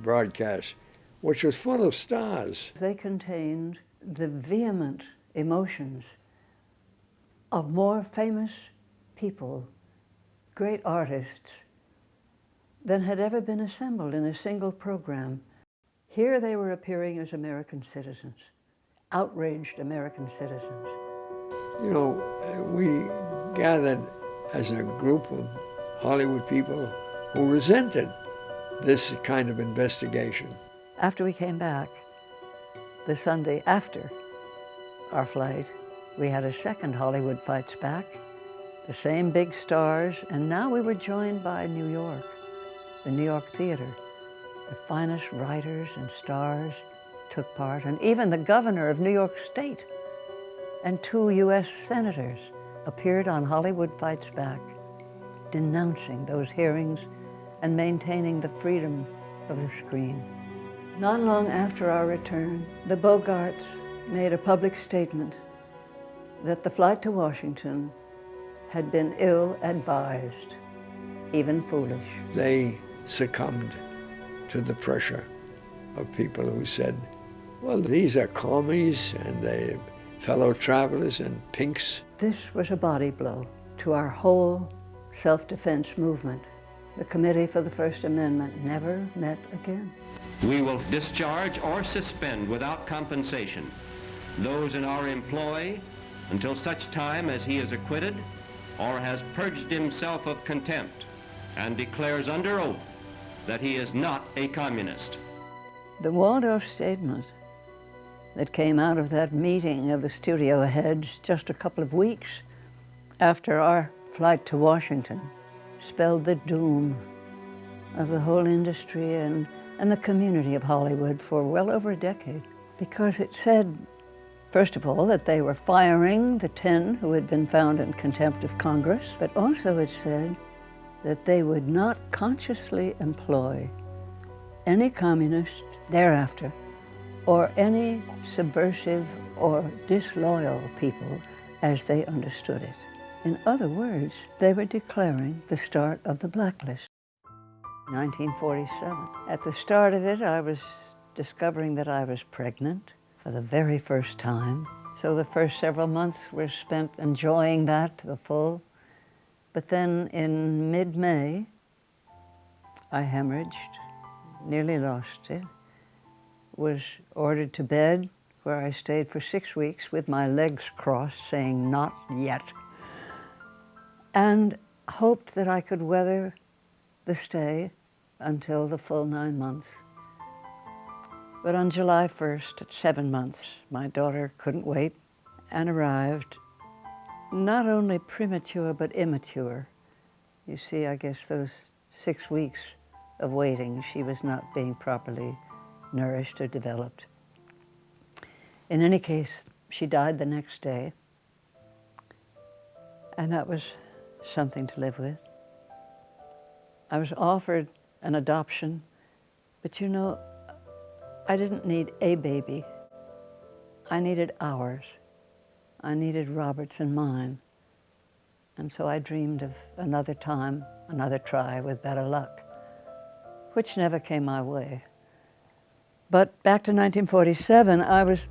broadcast, which was full of stars. They contained the vehement emotions of more famous people, great artists, than had ever been assembled in a single program. Here they were appearing as American citizens, outraged American citizens. You know, we gathered as a group of Hollywood people who resented this kind of investigation. After we came back, the Sunday after our flight, we had a second Hollywood Fights Back, the same big stars, and now we were joined by New York, the New York Theater. The finest writers and stars took part, and even the governor of New York State and 2 U.S. senators appeared on Hollywood Fights Back, denouncing those hearings and maintaining the freedom of the screen. Not long after our return, the Bogarts made a public statement that the flight to Washington had been ill-advised, even foolish. They succumbed to the pressure of people who said, well, these are commies and they're fellow travelers and pinks. This was a body blow to our whole self-defense movement. The Committee for the First Amendment never met again. We will discharge or suspend without compensation those in our employ until such time as he is acquitted or has purged himself of contempt and declares under oath that he is not a communist. The Waldorf statement that came out of that meeting of the studio heads just a couple of weeks after our flight to Washington spelled the doom of the whole industry and the community of Hollywood for well over a decade, because it said, first of all, that they were firing the 10 who had been found in contempt of Congress, but also it said that they would not consciously employ any communist thereafter or any subversive or disloyal people as they understood it. In other words, they were declaring the start of the blacklist. 1947. At the start of it, I was discovering that I was pregnant for the very first time. So the first several months were spent enjoying that to the full. But then in mid-May, I hemorrhaged, nearly lost it, was ordered to bed, where I stayed for 6 weeks with my legs crossed, saying, "Not yet," and hoped that I could weather the stay until the full 9 months. But on July 1st, at 7 months, my daughter couldn't wait and arrived, not only premature, but immature. You see, I guess those 6 weeks of waiting, she was not being properly nourished or developed. In any case, she died the next day, and that was something to live with. I was offered an adoption, but you know, I didn't need a baby. I needed ours. I needed Robert's and mine. And so I dreamed of another time, another try with better luck, which never came my way. But back to 1947, I was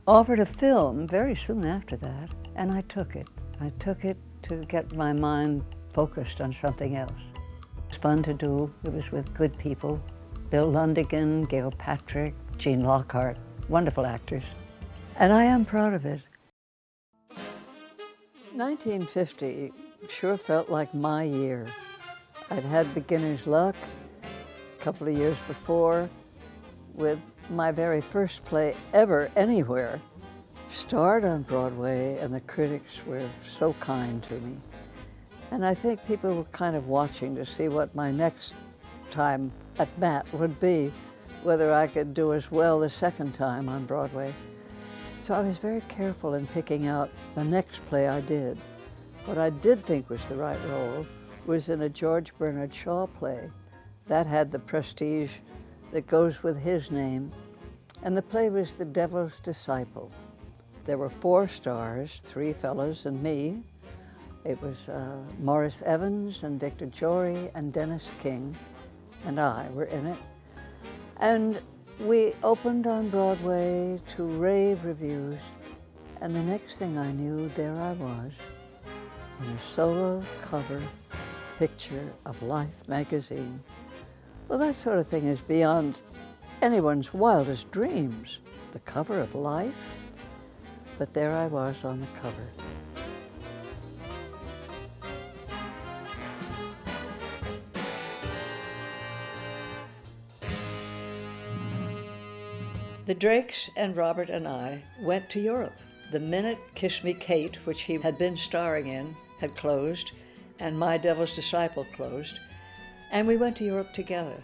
offered a film very soon after that, and I took it. I took it to get my mind focused on something else. It was fun to do. It was with good people. Bill Lundigan, Gail Patrick, Gene Lockhart, wonderful actors. And I am proud of it. 1950 sure felt like my year. I'd had beginner's luck a couple of years before with my very first play ever anywhere. Starred on Broadway, and the critics were so kind to me. And I think people were kind of watching to see what my next time at bat would be, whether I could do as well the second time on Broadway. So I was very careful in picking out the next play I did. What I did think was the right role was in a George Bernard Shaw play. That had the prestige that goes with his name. And the play was The Devil's Disciple. There were 4 stars, 3 fellows and me, It was Morris Evans and Victor Jory and Dennis King and I were in it. And we opened on Broadway to rave reviews. And the next thing I knew, there I was in a solo cover picture of Life magazine. Well, that sort of thing is beyond anyone's wildest dreams. The cover of Life, but there I was on the cover. The Drakes and Robert and I went to Europe. The minute Kiss Me Kate, which he had been starring in, had closed, and My Devil's Disciple closed, and we went to Europe together.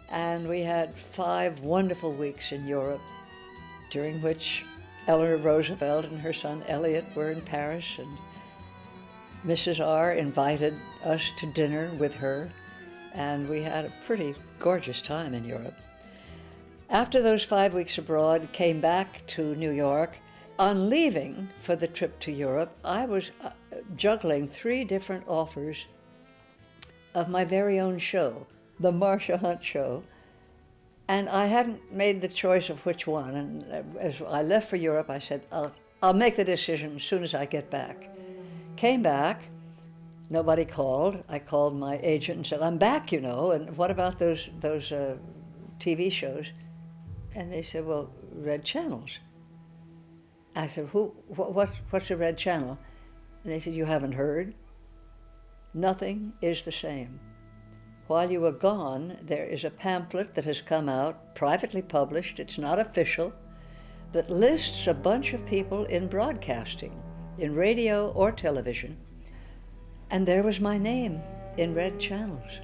And we had 5 wonderful weeks in Europe, during which Eleanor Roosevelt and her son Elliot were in Paris, and Mrs. R invited us to dinner with her, and we had a pretty gorgeous time in Europe. After those 5 weeks abroad, came back to New York. On leaving for the trip to Europe, I was juggling 3 different offers of my very own show, the Marsha Hunt show, and I hadn't made the choice of which one. And as I left for Europe, I said, I'll make the decision as soon as I get back. Came back, nobody called. I called my agent and said, I'm back, you know, and what about those TV shows? And they said, well, Red Channels. I said, what's a Red Channel? And they said, you haven't heard? Nothing is the same. While you were gone, there is a pamphlet that has come out, privately published, it's not official, that lists a bunch of people in broadcasting, in radio or television, and there was my name in Red Channels.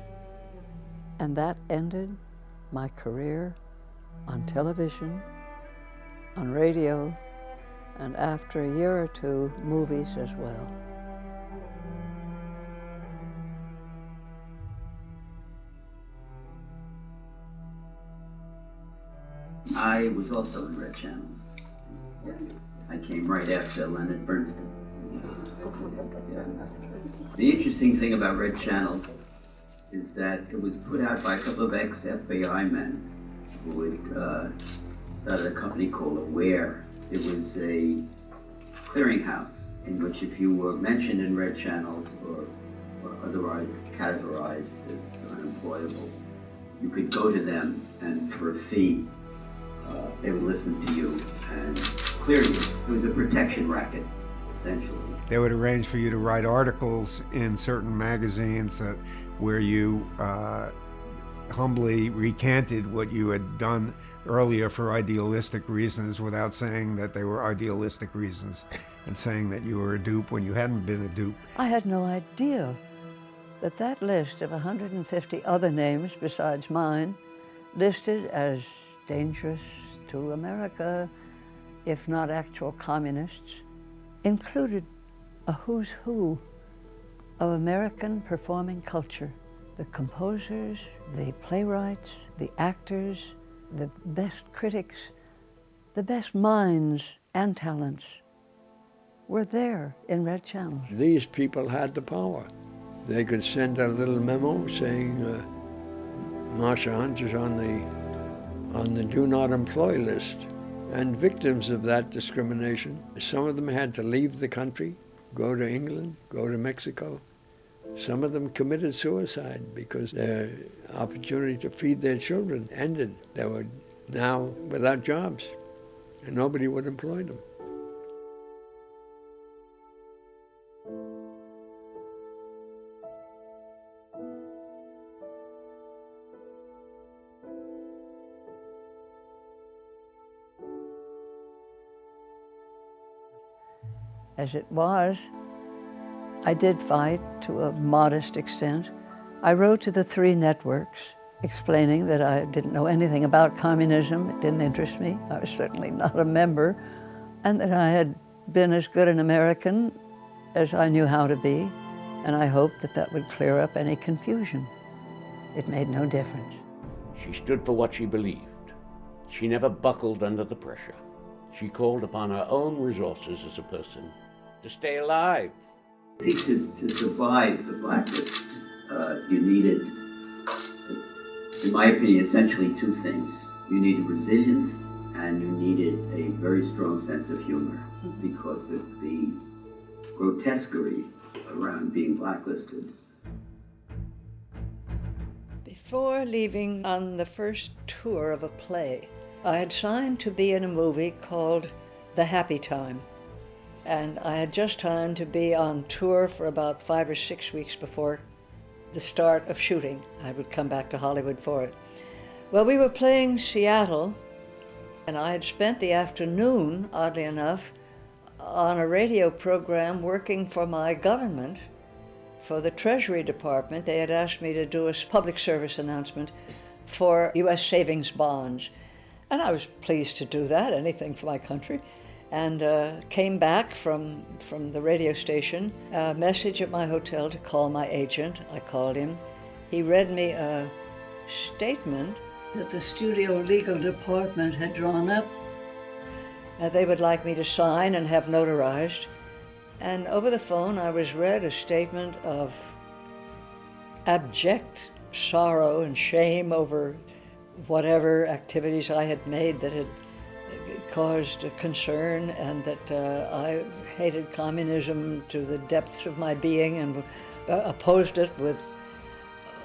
And that ended my career on television, on radio, and after a year or 2, movies as well. I was also in Red Channels. Yes, I came right after Leonard Bernstein. Yeah. The interesting thing about Red Channels is that it was put out by a couple of ex-FBI men who had started a company called Aware. It was a clearinghouse in which if you were mentioned in Red Channels or otherwise categorized as unemployable, you could go to them and for a fee, they would listen to you and clear you. It was a protection racket, essentially. They would arrange for you to write articles in certain magazines where you humbly recanted what you had done earlier for idealistic reasons without saying that they were idealistic reasons and saying that you were a dupe when you hadn't been a dupe. I had no idea that that list of 150 other names besides mine, listed as dangerous to America, if not actual communists, included a who's who of American performing culture. The composers, the playwrights, the actors, the best critics, the best minds and talents were there in Red Channels. These people had the power. They could send a little memo saying Marsha Hunt is on the do not employ list. And victims of that discrimination, some of them had to leave the country, go to England, go to Mexico. Some of them committed suicide because their opportunity to feed their children ended. They were now without jobs, and nobody would employ them. As it was, I did fight to a modest extent. I wrote to the 3 networks explaining that I didn't know anything about communism, it didn't interest me, I was certainly not a member, and that I had been as good an American as I knew how to be, and I hoped that that would clear up any confusion. It made no difference. She stood for what she believed. She never buckled under the pressure. She called upon her own resources as a person to stay alive. I think to survive the blacklist, you needed, in my opinion, essentially two things. You needed resilience, and you needed a very strong sense of humor, because the grotesquerie around being blacklisted. Before leaving on the first tour of a play, I had signed to be in a movie called The Happy Time. And I had just time to be on tour for about 5 or 6 weeks before the start of shooting. I would come back to Hollywood for it. Well, we were playing Seattle, and I had spent the afternoon, oddly enough, on a radio program working for my government, for the Treasury Department. They had asked me to do a public service announcement for U.S. savings bonds. And I was pleased to do that, anything for my country. And came back from the radio station, a message at my hotel to call my agent. I called him. He read me a statement that the studio legal department had drawn up that they would like me to sign and have notarized. And over the phone, I was read a statement of abject sorrow and shame over whatever activities I had made that had caused a concern, and that I hated communism to the depths of my being and opposed it with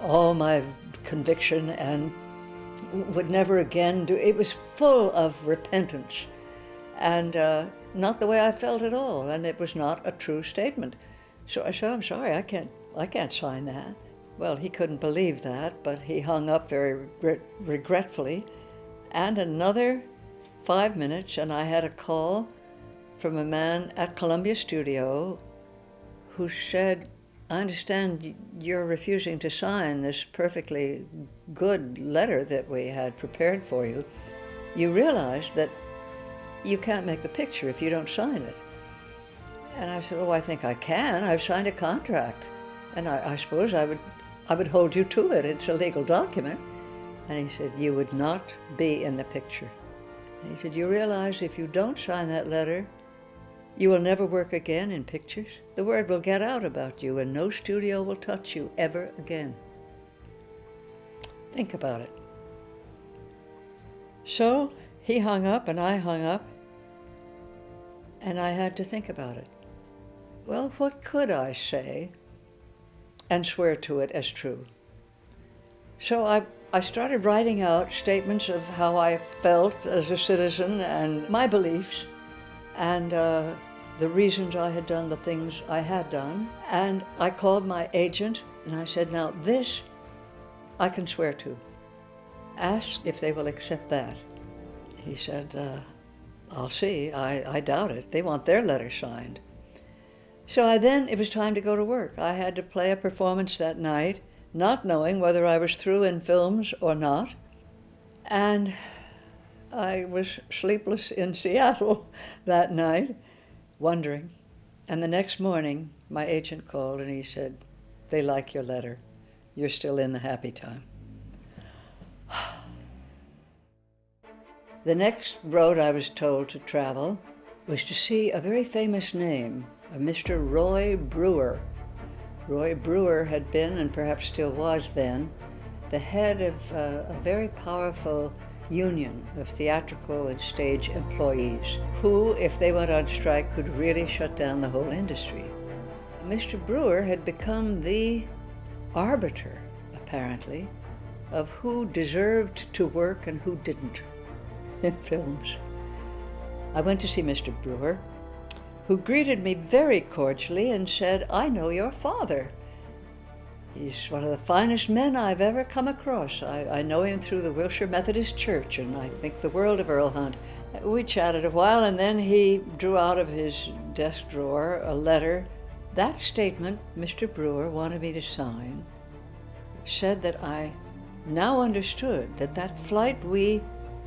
all my conviction and would never again do. It was full of repentance and not the way I felt at all, and it was not a true statement. So I said, I'm sorry, I can't sign that. Well, he couldn't believe that, but he hung up very regretfully, and another 5 minutes, and I had a call from a man at Columbia Studio who said, I understand you're refusing to sign this perfectly good letter that we had prepared for you. You realize that you can't make the picture if you don't sign it. And I said, oh, I think I can. I've signed a contract, and I suppose I would hold you to it. It's a legal document. And he said, you would not be in the picture. And he said, you realize if you don't sign that letter, you will never work again in pictures. The word will get out about you, and no studio will touch you ever again. Think about it. So he hung up and I hung up, and I had to think about it. Well, what could I say and swear to it as true? So I started writing out statements of how I felt as a citizen and my beliefs and the reasons I had done the things I had done. And I called my agent and I said, now this I can swear to. Ask if they will accept that. He said, I'll see. I doubt it. They want their letter signed. So it was time to go to work. I had to play a performance that night, not knowing whether I was through in films or not. And I was sleepless in Seattle that night, wondering. And the next morning, my agent called and he said, they like your letter. You're still in the happy time. The next road I was told to travel was to see a very famous name, a Mr. Roy Brewer. Roy Brewer had been, and perhaps still was then, the head of a very powerful union of theatrical and stage employees who, if they went on strike, could really shut down the whole industry. Mr. Brewer had become the arbiter, apparently, of who deserved to work and who didn't in films. I went to see Mr. Brewer, who greeted me very cordially and said, I know your father. He's one of the finest men I've ever come across. I know him through the Wilshire Methodist Church, and I think the world of Earl Hunt. We chatted a while, and then he drew out of his desk drawer a letter. That statement Mr. Brewer wanted me to sign said that I now understood that that flight we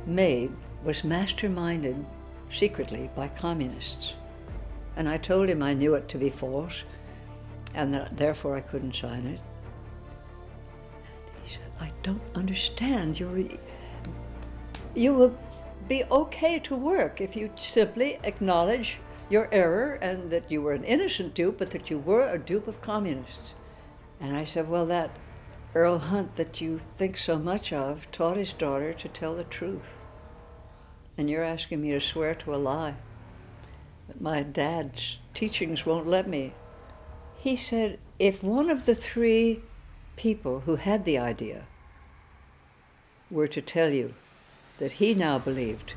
made was masterminded secretly by communists. And I told him I knew it to be false, and that therefore I couldn't sign it. And he said, I don't understand. You will be okay to work if you simply acknowledge your error and that you were an innocent dupe, but that you were a dupe of communists. And I said, well, that Earl Hunt that you think so much of taught his daughter to tell the truth. And you're asking me to swear to a lie. But my dad's teachings won't let me. He said, if one of the three people who had the idea were to tell you that he now believed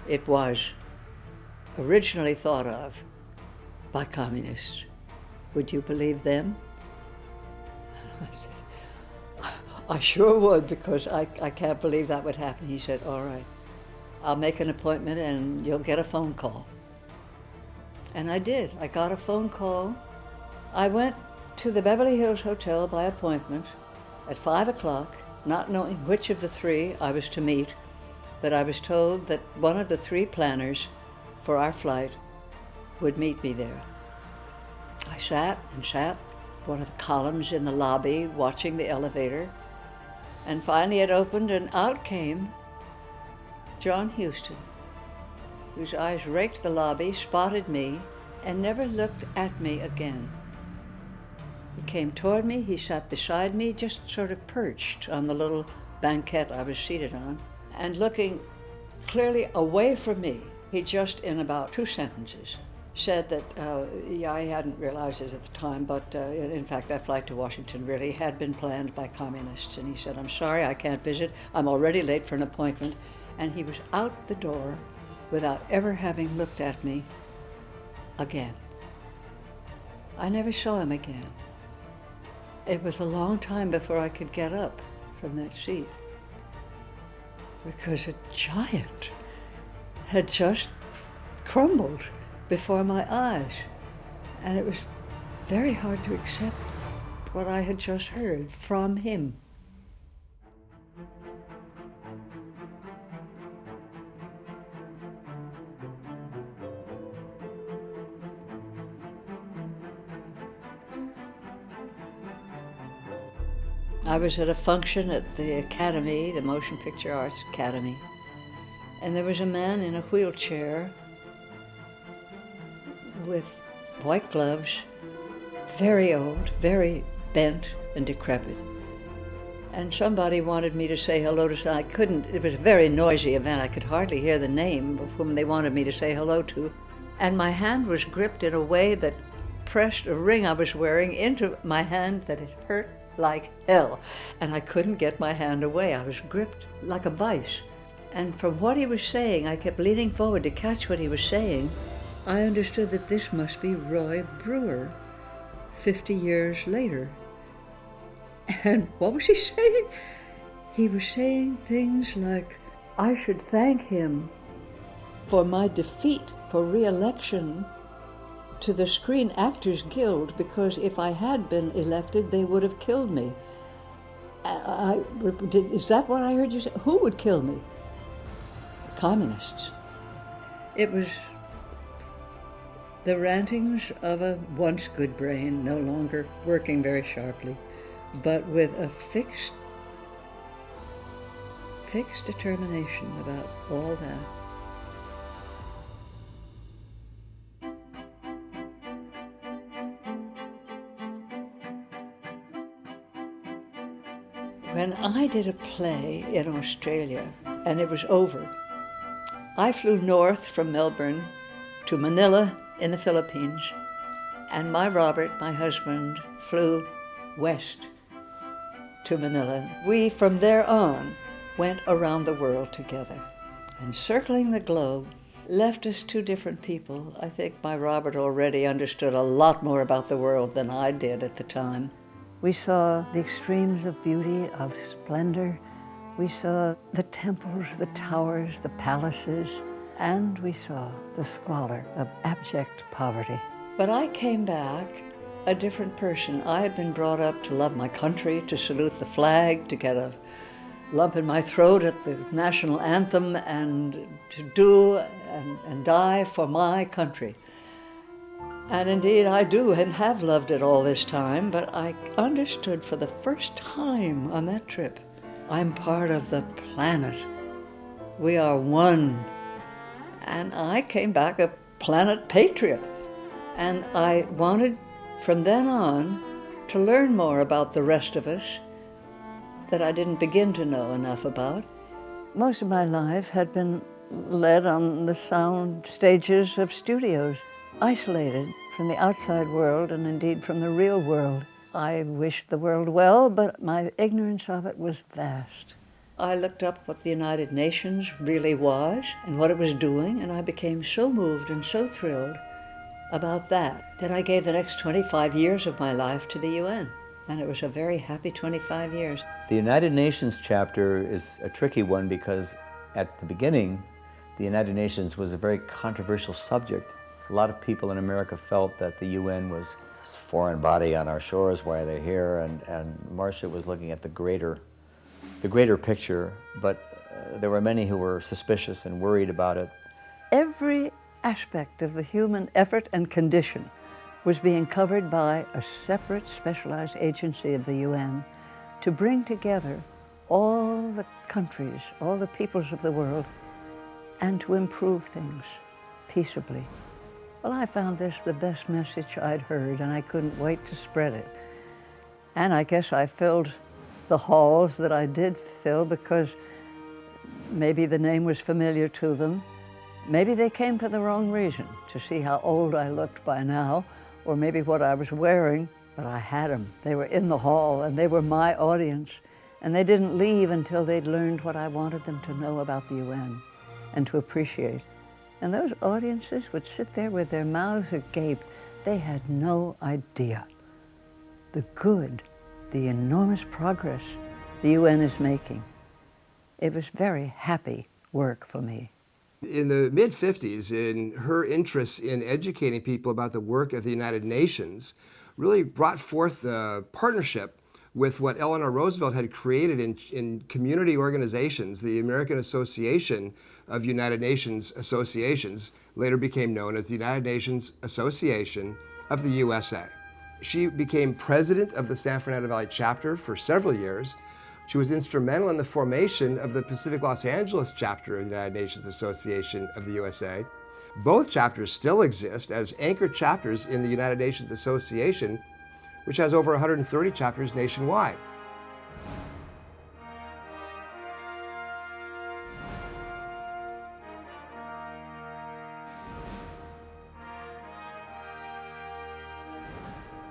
it was originally thought of by communists, would you believe them? I said, I sure would, because I can't believe that would happen. He said, all right, I'll make an appointment and you'll get a phone call. And I did. I got a phone call. I went to the Beverly Hills Hotel by appointment at 5 o'clock, not knowing which of the three I was to meet, but I was told that one of the three planners for our flight would meet me there. I sat one of the columns in the lobby watching the elevator, and finally it opened and out came John Huston, whose eyes raked the lobby, spotted me, and never looked at me again. He came toward me, he sat beside me, just sort of perched on the little banquette I was seated on, and looking clearly away from me, he just, in about 2 sentences, said that, I hadn't realized it at the time, but in fact that flight to Washington really had been planned by communists. And he said, I'm sorry, I can't visit, I'm already late for an appointment. And he was out the door without ever having looked at me again. I never saw him again. It was a long time before I could get up from that seat, because a giant had just crumbled before my eyes. And it was very hard to accept what I had just heard from him. I was at a function at the Academy, the Motion Picture Arts Academy, and there was a man in a wheelchair with white gloves, very old, very bent and decrepit. And somebody wanted me to say hello to someone. I couldn't, it was a very noisy event. I could hardly hear the name of whom they wanted me to say hello to. And my hand was gripped in a way that pressed a ring I was wearing into my hand that it hurt like hell. And I couldn't get my hand away. I was gripped like a vice. And from what he was saying, I kept leaning forward to catch what he was saying. I understood that this must be Roy Brewer, 50 years later. And what was he saying? He was saying things like, I should thank him for my defeat for re-election to the Screen Actors Guild, because if I had been elected, they would have killed me. Is that what I heard you say? Who would kill me? Communists. It was the rantings of a once good brain, no longer working very sharply, but with a fixed determination about all that. When I did a play in Australia and it was over, I flew north from Melbourne to Manila in the Philippines, and my Robert, my husband, flew west to Manila. We, from there on, went around the world together. And circling the globe left us two different people. I think my Robert already understood a lot more about the world than I did at the time. We saw the extremes of beauty, of splendor. We saw the temples, the towers, the palaces, and we saw the squalor of abject poverty. But I came back a different person. I had been brought up to love my country, to salute the flag, to get a lump in my throat at the national anthem, and to do and die for my country. And indeed I do and have loved it all this time, but I understood for the first time on that trip, I'm part of the planet. We are one. And I came back a planet patriot. And I wanted, from then on, to learn more about the rest of us that I didn't begin to know enough about. Most of my life had been led on the sound stages of studios, isolated from the outside world and indeed from the real world. I wished the world well, but my ignorance of it was vast. I looked up what the United Nations really was and what it was doing, and I became so moved and so thrilled about that I gave the next 25 years of my life to the UN. And it was a very happy 25 years. The United Nations chapter is a tricky one because at the beginning, the United Nations was a very controversial subject. A lot of people in America felt that the UN was this foreign body on our shores, why are they here? And Marsha was looking at the greater picture, but there were many who were suspicious and worried about it. Every aspect of the human effort and condition was being covered by a separate specialized agency of the UN to bring together all the countries, all the peoples of the world, and to improve things peaceably. Well, I found this the best message I'd heard, and I couldn't wait to spread it. And I guess I filled the halls that I did fill because maybe the name was familiar to them. Maybe they came for the wrong reason, to see how old I looked by now, or maybe what I was wearing, but I had them. They were in the hall, and they were my audience, and they didn't leave until they'd learned what I wanted them to know about the UN and to appreciate. And those audiences would sit there with their mouths agape. They had no idea the good, the enormous progress the UN is making. It was very happy work for me. In the mid-50s, in her interest in educating people about the work of the United Nations really brought forth the partnership with what Eleanor Roosevelt had created in community organizations. The American Association of United Nations Associations later became known as the United Nations Association of the USA. She became president of the San Fernando Valley chapter for several years. She was instrumental in the formation of the Pacific Los Angeles chapter of the United Nations Association of the USA. Both chapters still exist as anchor chapters in the United Nations Association, which has over 130 chapters nationwide.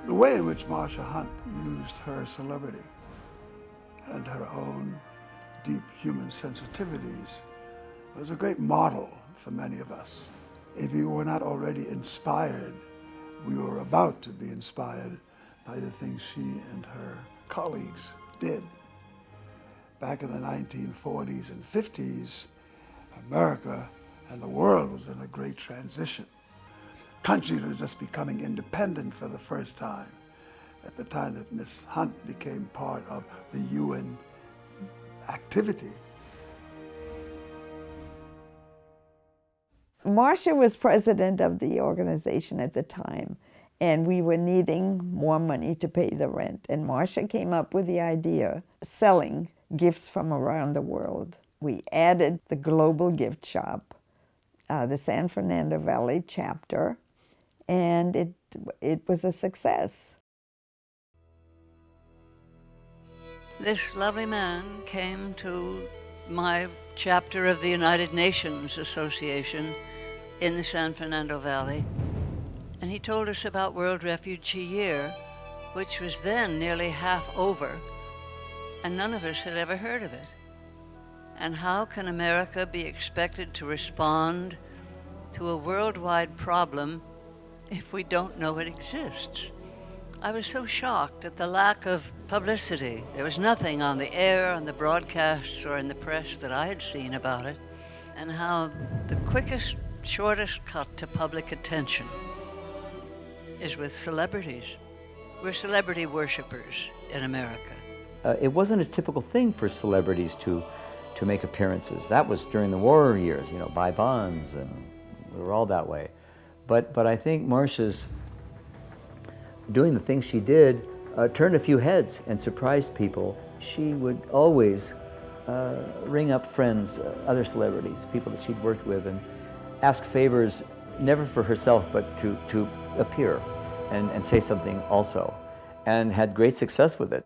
The way in which Marsha Hunt used her celebrity and her own deep human sensitivities was a great model for many of us. If you were not already inspired, we were about to be inspired by the things she and her colleagues did. Back in the 1940s and 50s, America and the world was in a great transition. Countries were just becoming independent for the first time at the time that Miss Hunt became part of the UN activity. Marsha was president of the organization at the time, and we were needing more money to pay the rent. And Marsha came up with the idea of selling gifts from around the world. We added the global gift shop, the San Fernando Valley chapter, and it was a success. This lovely man came to my chapter of the United Nations Association in the San Fernando Valley, and he told us about World Refugee Year, which was then nearly half over, and none of us had ever heard of it. And how can America be expected to respond to a worldwide problem if we don't know it exists? I was so shocked at the lack of publicity. There was nothing on the air, on the broadcasts, or in the press that I had seen about it, and how the quickest, shortest cut to public attention is with celebrities. We're celebrity worshipers in America. It wasn't a typical thing for celebrities to make appearances. That was during the war years, you know, buy bonds, and we were all that way. But I think Marsha's doing the things she did turned a few heads and surprised people. She would always ring up friends, other celebrities, people that she'd worked with, and ask favors never for herself, but to appear and say something also, and had great success with it.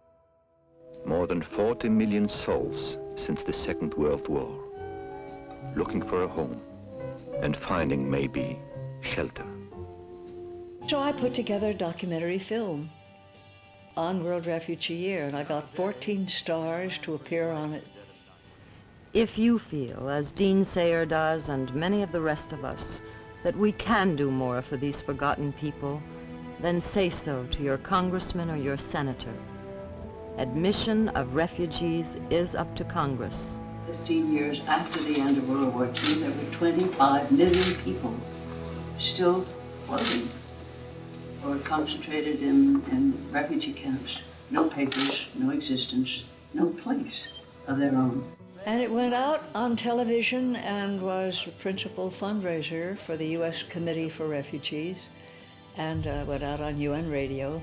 More than 40 million souls since the Second World War, looking for a home and finding maybe shelter. So I put together a documentary film on World Refugee Year, and I got 14 stars to appear on it. If you feel, as Dean Sayer does and many of the rest of us, that we can do more for these forgotten people, then say so to your congressman or your senator. Admission of refugees is up to Congress. 15 years after the end of World War II, there were 25 million people still floating or concentrated in refugee camps. No papers, no existence, no place of their own. And it went out on television and was the principal fundraiser for the U.S. Committee for Refugees, and went out on UN radio.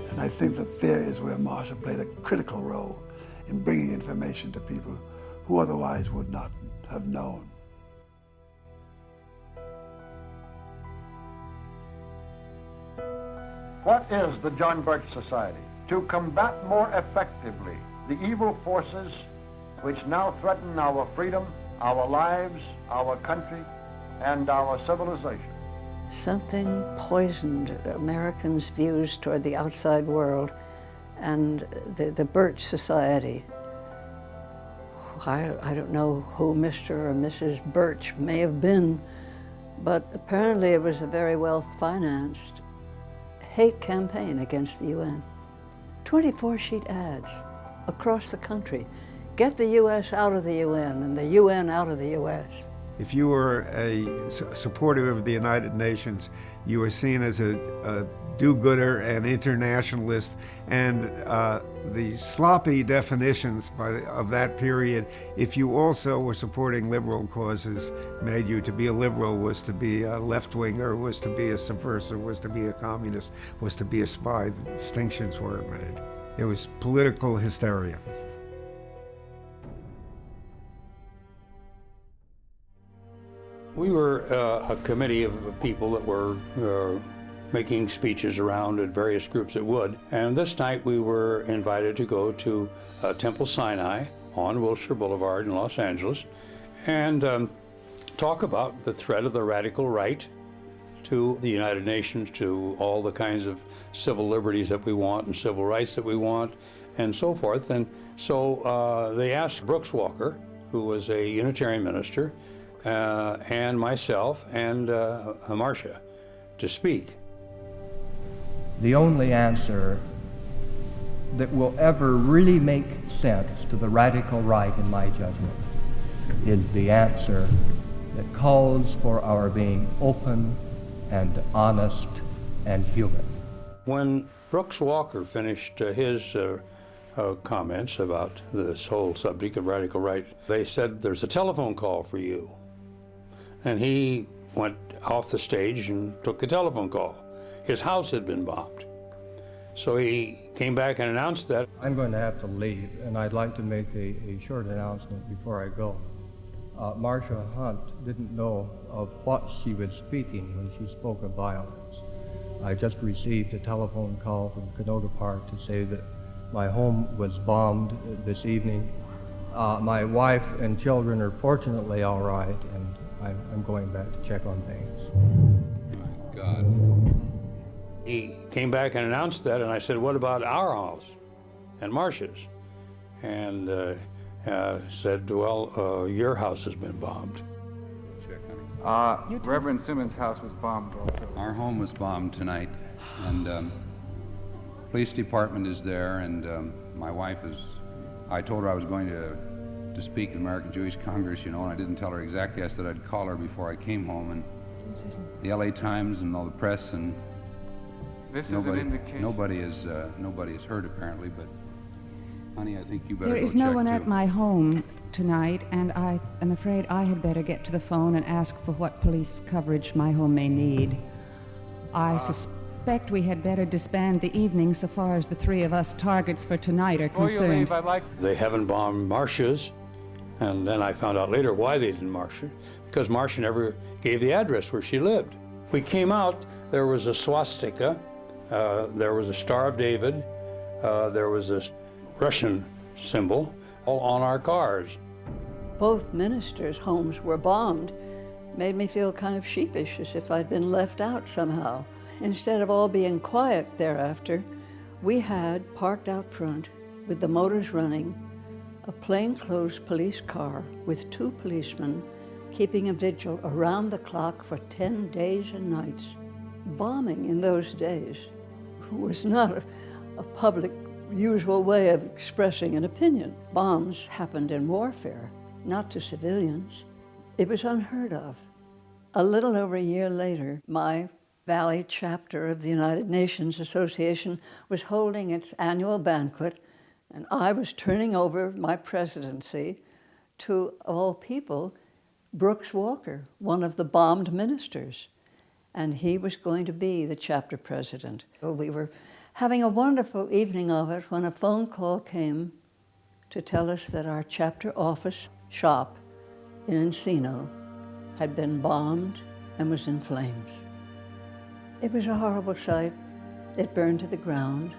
And I think that there is where Marsha played a critical role in bringing information to people who otherwise would not have known. What is the John Birch Society? To combat more effectively the evil forces which now threaten our freedom, our lives, our country, and our civilization. Something poisoned Americans' views toward the outside world, and the Birch Society. I don't know who Mr. or Mrs. Birch may have been, but apparently it was a very well-financed hate campaign against the UN. 24-sheet ads across the country. Get the U.S. out of the UN and the UN out of the U.S. If you were a supporter of the United Nations, you were seen as a do-gooder and internationalist, and the sloppy definitions of that period, if you also were supporting liberal causes, made you to be a liberal, was to be a left-winger, was to be a subversive, was to be a communist, was to be a spy. The distinctions were made. It was political hysteria. We were a committee of people that were making speeches around at various groups at Wood. And this night we were invited to go to Temple Sinai on Wilshire Boulevard in Los Angeles and talk about the threat of the radical right to the United Nations, to all the kinds of civil liberties that we want and civil rights that we want and so forth. And so they asked Brooks Walker, who was a Unitarian minister, and myself and Marsha to speak. The only answer that will ever really make sense to the radical right, in my judgment, is the answer that calls for our being open and honest and human. When Brooks Walker finished his comments about this whole subject of radical right, they said, "There's a telephone call for you." And he went off the stage and took the telephone call. His house had been bombed. So he came back and announced that. I'm going to have to leave, and I'd like to make a short announcement before I go. Marsha Hunt didn't know of what she was speaking when she spoke of violence. I just received a telephone call from Canoga Park to say that my home was bombed this evening. My wife and children are fortunately all right, and I'm going back to check on things. My God. He came back and announced that, and I said, "What about our house and Marsha's?" And said, "Well, your house has been bombed." Reverend Simmons' house was bombed also. Our home was bombed tonight, and police department is there, and my wife is, I told her I was going to speak at American Jewish Congress, you know, and I didn't tell her exactly. I said I'd call her before I came home, and the LA Times and all the press, and This is an indication. nobody is hurt apparently, but honey, I think you better There go is no check, one too. at my home tonight, and I am afraid I had better get to the phone and ask for what police coverage my home may need. I suspect we had better disband the evening so far as the three of us targets for tonight are Before you concerned. leave, I'd like... They haven't bombed Marsha's, And then I found out later why they didn't march her, because Marsha never gave the address where she lived. We came out, there was a swastika, there was a Star of David, there was a Russian symbol all on our cars. Both ministers' homes were bombed. Made me feel kind of sheepish, as if I'd been left out somehow. Instead of all being quiet thereafter, we had, parked out front, with the motors running, a plainclothes police car with 2 policemen keeping a vigil around the clock for 10 days and nights. Bombing in those days was not a public, usual way of expressing an opinion. Bombs happened in warfare, not to civilians. It was unheard of. A little over a year later, my Valley chapter of the United Nations Association was holding its annual banquet, and I was turning over my presidency to, of all people, Brooks Walker, one of the bombed ministers. And he was going to be the chapter president. We were having a wonderful evening of it when a phone call came to tell us that our chapter office shop in Encino had been bombed and was in flames. It was a horrible sight. It burned to the ground.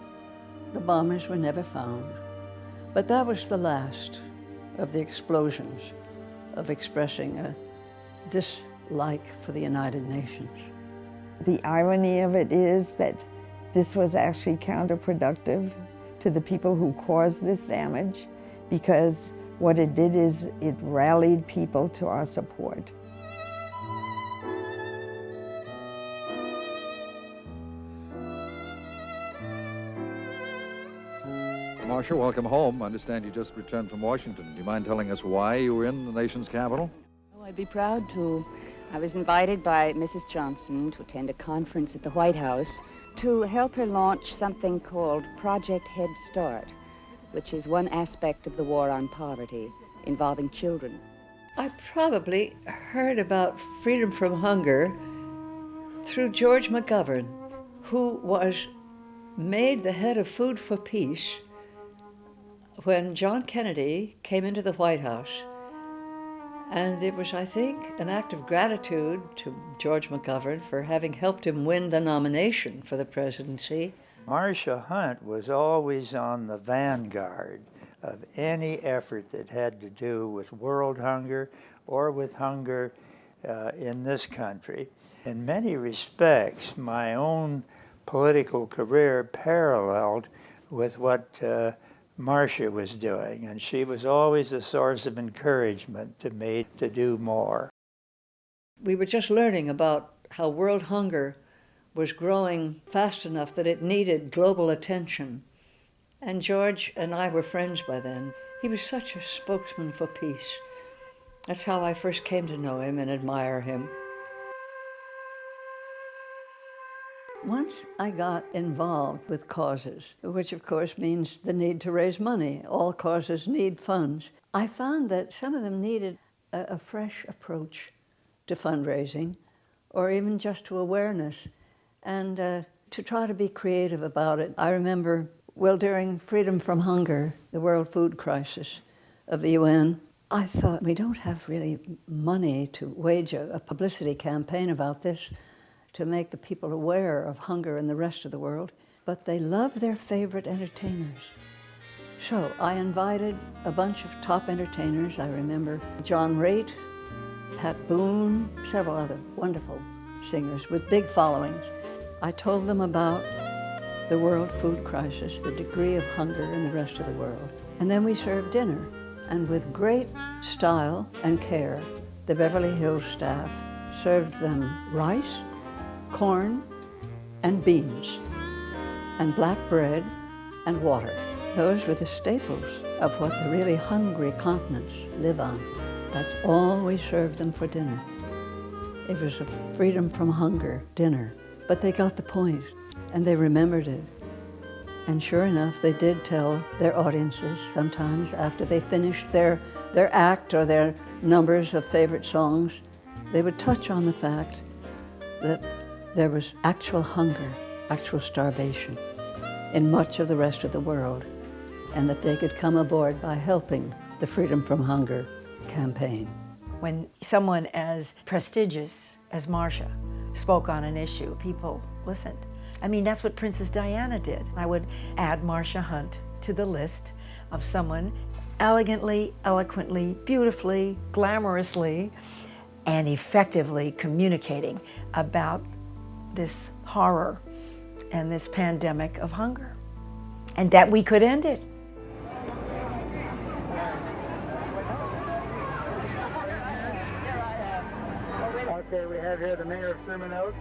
The bombers were never found. But that was the last of the explosions of expressing a dislike for the United Nations. The irony of it is that this was actually counterproductive to the people who caused this damage, because what it did is it rallied people to our support. Marsha, welcome home. I understand you just returned from Washington. Do you mind telling us why you were in the nation's capital? Oh, I'd be proud to. I was invited by Mrs. Johnson to attend a conference at the White House to help her launch something called Project Head Start, which is one aspect of the war on poverty involving children. I probably heard about freedom from hunger through George McGovern, who was made the head of Food for Peace when John Kennedy came into the White House. And it was, I think, an act of gratitude to George McGovern for having helped him win the nomination for the presidency. Marsha Hunt was always on the vanguard of any effort that had to do with world hunger or with hunger in this country. In many respects, my own political career paralleled with what Marsha was doing, and she was always a source of encouragement to me to do more. We were just learning about how world hunger was growing fast enough that it needed global attention. And George and I were friends by then. He was such a spokesman for peace. That's how I first came to know him and admire him. Once I got involved with causes, which of course means the need to raise money. All causes need funds. I found that some of them needed a fresh approach to fundraising, or even just to awareness, and to try to be creative about it. I remember, well, during Freedom from Hunger, the World Food Crisis of the UN, I thought, we don't have really money to wage a publicity campaign about this, to make the people aware of hunger in the rest of the world, but they love their favorite entertainers. So I invited a bunch of top entertainers. I remember John Raitt, Pat Boone, several other wonderful singers with big followings. I told them about the world food crisis, the degree of hunger in the rest of the world. And then we served dinner. And with great style and care, the Beverly Hills staff served them rice, corn, and beans, and black bread, and water. Those were the staples of what the really hungry continents live on. That's all we served them for dinner. It was a freedom from hunger dinner. But they got the point, and they remembered it. And sure enough, they did tell their audiences sometimes after they finished their act or their numbers of favorite songs, they would touch on the fact that there was actual hunger, actual starvation in much of the rest of the world, and that they could come aboard by helping the freedom from hunger campaign. When someone as prestigious as Marsha spoke on an issue, people listened. I mean, that's what Princess Diana did. I would add Marsha Hunt to the list of someone elegantly, eloquently, beautifully, glamorously, and effectively communicating about this horror and this pandemic of hunger, and that we could end it. Okay, we have here the mayor of Sherman Oaks.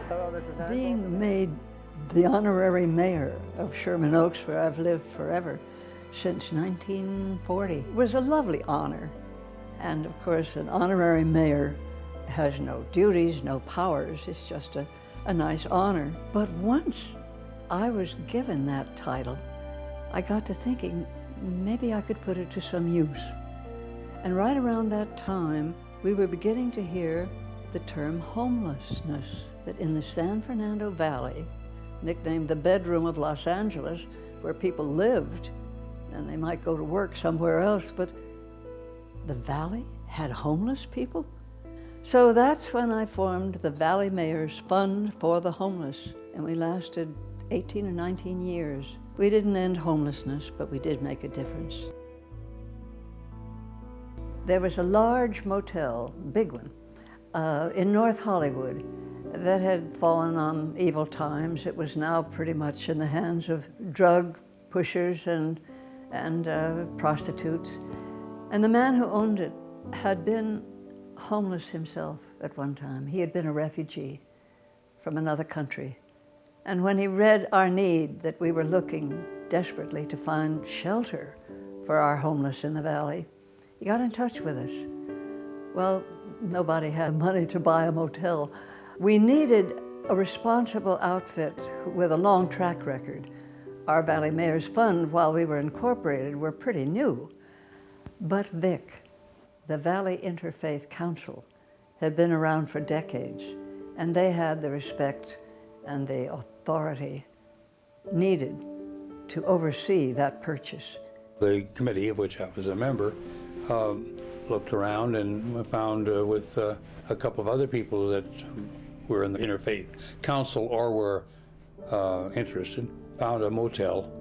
Hello, Mrs. Hansel. Being made the honorary mayor of Sherman Oaks, where I've lived forever, since 1940, was a lovely honor. And of course, an honorary mayor has no duties, no powers. It's just a nice honor. But once I was given that title, I got to thinking maybe I could put it to some use. And right around that time, we were beginning to hear the term homelessness, that in the San Fernando Valley, nicknamed the bedroom of Los Angeles, where people lived, and they might go to work somewhere else, but the valley had homeless people? So that's when I formed the Valley Mayor's Fund for the Homeless, and we lasted 18 or 19 years. We didn't end homelessness, but we did make a difference. There was a large motel, big one, in North Hollywood that had fallen on evil times. It was now pretty much in the hands of drug pushers and prostitutes. And the man who owned it had been homeless himself at one time. He had been a refugee from another country. And when he read our need, that we were looking desperately to find shelter for our homeless in the valley, he got in touch with us. Well, nobody had money to buy a motel. We needed a responsible outfit with a long track record. Our Valley Mayor's Fund, while we were incorporated, were pretty new. But VIC, the Valley Interfaith Council, had been around for decades, and they had the respect and the authority needed to oversee that purchase. The committee, of which I was a member, looked around and found with a couple of other people that were in the Interfaith Council or were interested, found a motel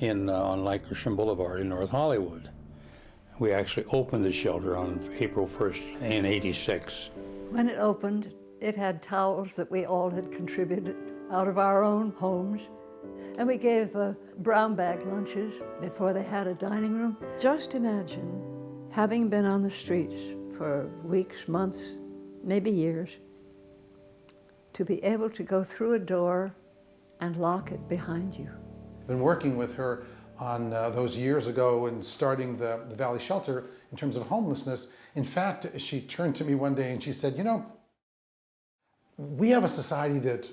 on Lankershim Boulevard in North Hollywood. We actually opened the shelter on April 1st in '86. When it opened, it had towels that we all had contributed out of our own homes. And we gave brown bag lunches before they had a dining room. Just imagine having been on the streets for weeks, months, maybe years, to be able to go through a door and lock it behind you. Been working with her on those years ago and starting the Valley Shelter in terms of homelessness. In fact, she turned to me one day and she said, you know, we have a society that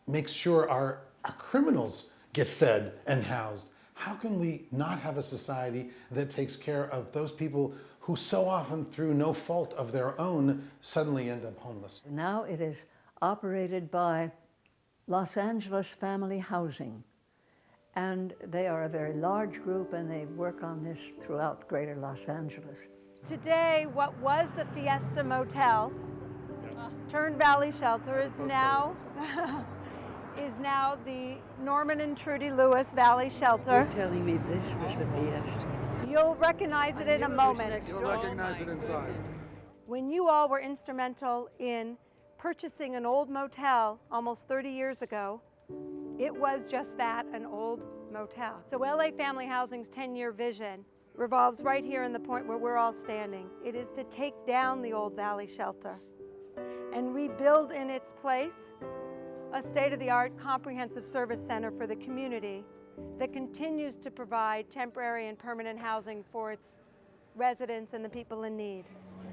makes sure our criminals get fed and housed. How can we not have a society that takes care of those people who so often, through no fault of their own, suddenly end up homeless? Now it is operated by Los Angeles Family Housing. And they are a very large group, and they work on this throughout greater Los Angeles. Today, what was the Fiesta Motel, turned Valley Shelter, is now the Norman and Trudy Lewis Valley Shelter. You're telling me this was the Fiesta? You'll recognize it in a moment. You'll recognize it inside. When you all were instrumental in purchasing an old motel almost 30 years ago, it was just that, an old motel. So LA Family Housing's 10-year vision revolves right here in the point where we're all standing. It is to take down the old Valley Shelter and rebuild in its place a state-of-the-art comprehensive service center for the community that continues to provide temporary and permanent housing for its residents and the people in need.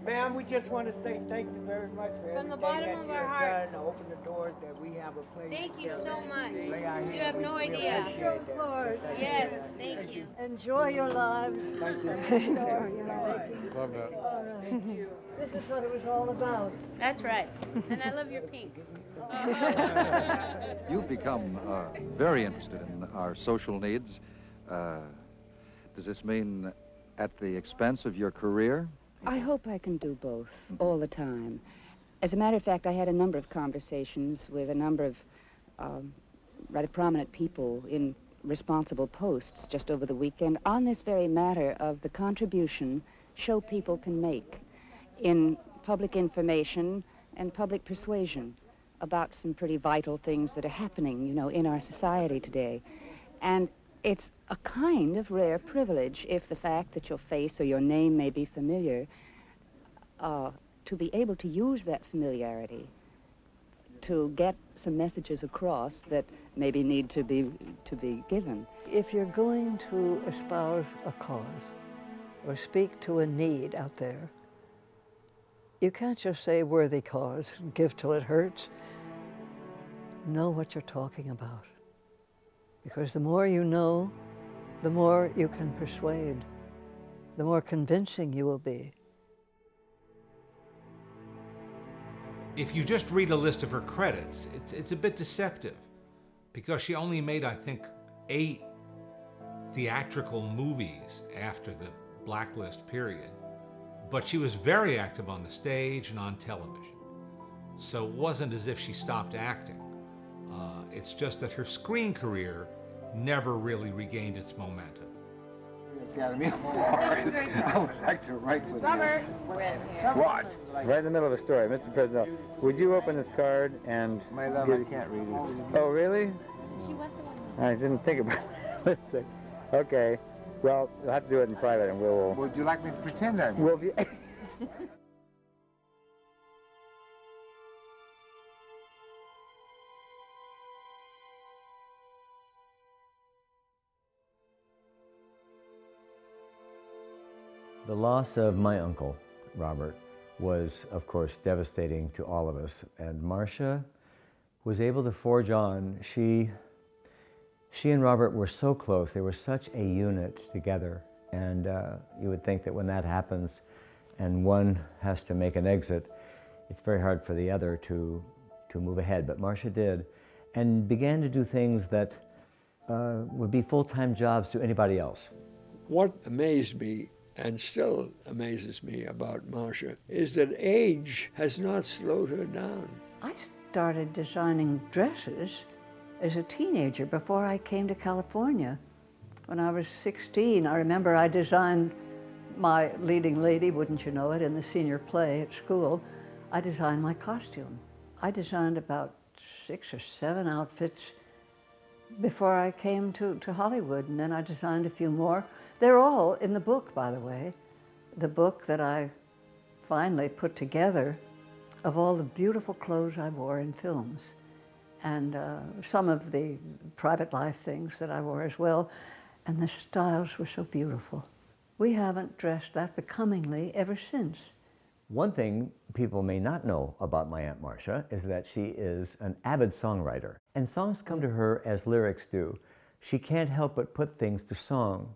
Ma'am, we just want to say thank you very much for From the everything bottom that of you our have hearts. done to open the doors that we have a place. Thank you to so much. lay our You head. have We no really idea. appreciate that. Yes, thank you. Enjoy your lives. Thank you. Love that. All right. This is what it was all about. That's right. And I love your pink. You've become very interested in our social needs. Does this mean at the expense of your career? I hope I can do both all the time. As a matter of fact, I had a number of conversations with a number of rather prominent people in responsible posts just over the weekend on this very matter of the contribution show people can make in public information and public persuasion about some pretty vital things that are happening, you know, in our society today. And it's a kind of rare privilege, if the fact that your face or your name may be familiar, to be able to use that familiarity to get some messages across that maybe need to be given. If you're going to espouse a cause or speak to a need out there, you can't just say worthy cause, give till it hurts. Know what you're talking about. Because the more you know, the more you can persuade, the more convincing you will be. If you just read a list of her credits, it's a bit deceptive, because she only made, I think, 8 theatrical movies after the blacklist period. But she was very active on the stage and on television. So it wasn't as if she stopped acting. It's just that her screen career never really regained its momentum. Academy Awards. I would like to write with Robert. What? Right in the middle of a story. Mr. President, would you open this card and... My love, I can't read it. Oh, really? She wants the one. I didn't think about it. Let's see. Okay. Well, we'll have to do it in private, and we'll... Would you like me to pretend I'm... We'll be... The loss of my uncle, Robert, was, of course, devastating to all of us. And Marsha was able to forge on. She and Robert were so close. They were such a unit together. And you would think that when that happens and one has to make an exit, it's very hard for the other to move ahead. But Marsha did, and began to do things that would be full-time jobs to anybody else. What amazed me and still amazes me about Marsha is that age has not slowed her down. I started designing dresses as a teenager before I came to California. When I was 16, I remember I designed my leading lady, wouldn't you know it, in the senior play at school. I designed my costume. I designed about 6 or 7 outfits before I came to Hollywood, and then I designed a few more. They're all in the book, by the way, the book that I finally put together of all the beautiful clothes I wore in films, and some of the private life things that I wore as well, and the styles were so beautiful. We haven't dressed that becomingly ever since. One thing people may not know about my Aunt Marsha is that she is an avid songwriter, and songs come to her as lyrics do. She can't help but put things to song.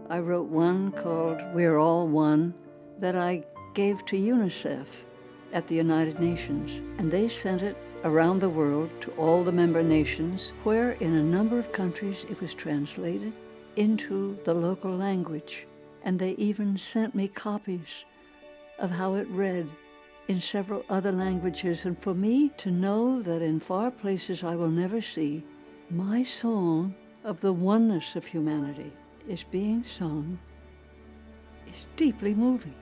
I wrote one called We're All One that I gave to UNICEF at the United Nations, and they sent it around the world to all the member nations, where in a number of countries it was translated into the local language, and they even sent me copies of how it read in several other languages. And for me to know that in far places I will never see, my song of the oneness of humanity is being sung is deeply moving.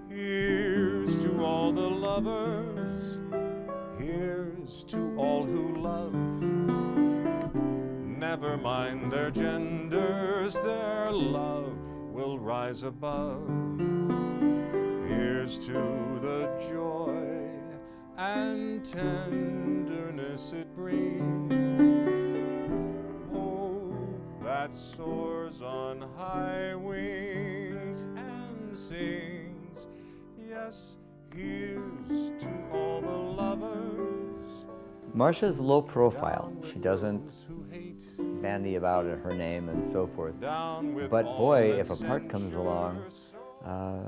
Here's to all the lovers, here's to all who love. Never mind their genders, their love will rise above. Here's to the joy and tenderness it brings, hope that soars on high wings and sings. Yes, here's to all the lovers. Marsha's low profile. She doesn't bandy about her name and so forth. Down with But all boy, that if a part comes along,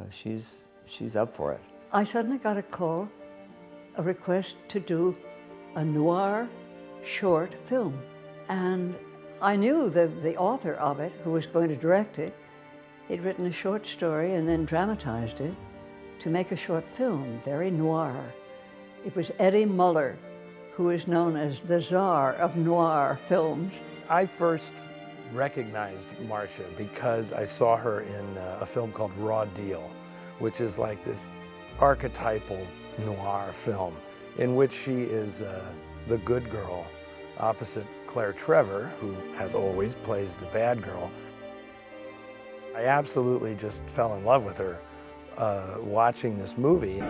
she's up for it. I suddenly got a call, a request to do a noir short film. And I knew the author of it, who was going to direct it. He'd written a short story and then dramatized it to make a short film, very noir. It was Eddie Muller, who is known as the czar of noir films. I first recognized Marsha because I saw her in a film called Raw Deal, which is like this archetypal noir film in which she is the good girl opposite Claire Trevor, who, as always, plays the bad girl. I absolutely just fell in love with her watching this movie.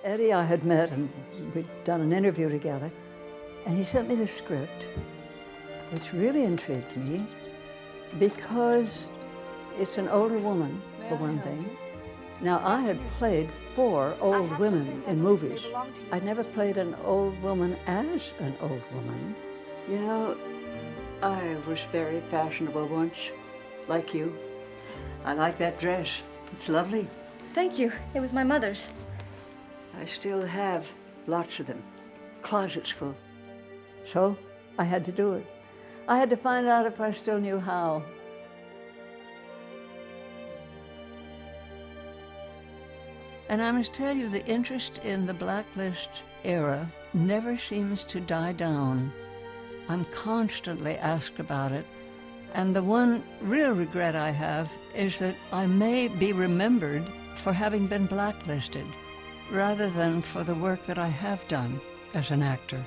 Eddie I had met and we'd done an interview together, and he sent me the script, which really intrigued me because it's an older woman, for one thing. Now, I had played 4 old women in movies. I'd never played an old woman as an old woman. You know, I was very fashionable once, like you. I like that dress. It's lovely. Thank you. It was my mother's. I still have lots of them, closets full. So I had to do it. I had to find out if I still knew how. And I must tell you, the interest in the blacklist era never seems to die down. I'm constantly asked about it. And the one real regret I have is that I may be remembered for having been blacklisted, rather than for the work that I have done as an actor.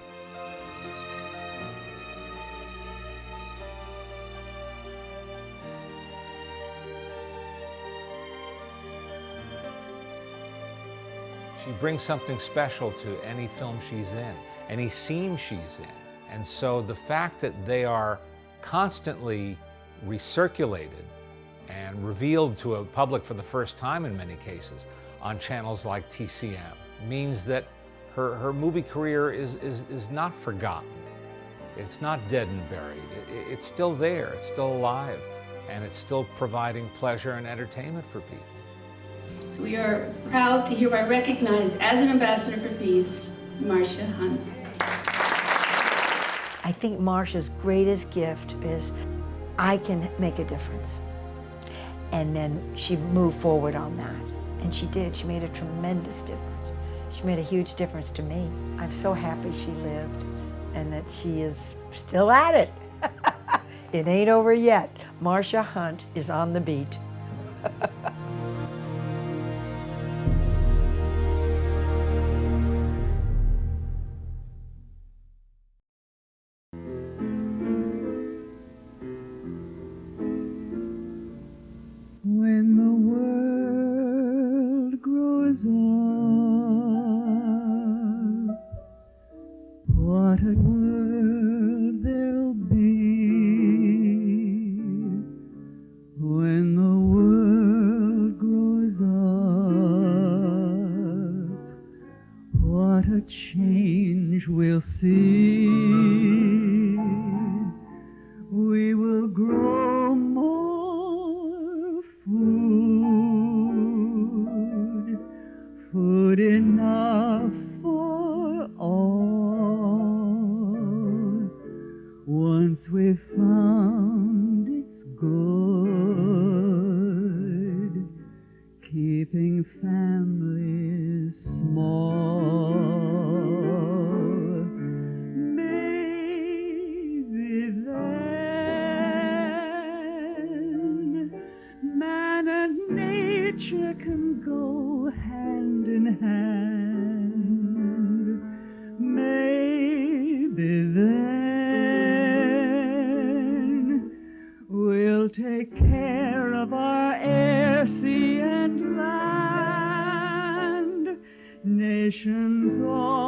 She brings something special to any film she's in, any scene she's in. And so the fact that they are constantly recirculated and revealed to a public for the first time in many cases on channels like TCM means that her movie career is not forgotten. It's not dead and buried. It's still there, it's still alive, and it's still providing pleasure and entertainment for people. So we are proud to hereby recognize as an ambassador for peace, Marsha Hunt. I think Marsha's greatest gift is I can make a difference. And then she moved forward on that. And she did. She made a tremendous difference. She made a huge difference to me. I'm so happy she lived and that she is still at it. It ain't over yet. Marsha Hunt is on the beat. When the world grows up, what a world there'll be. When the world grows up, what a change we'll see. We will grow more food enough for all. Once we've found it's good, keeping families small. Maybe then man and nature can go hand in hand. Maybe then we'll take care of our air, sea, and land. Nations all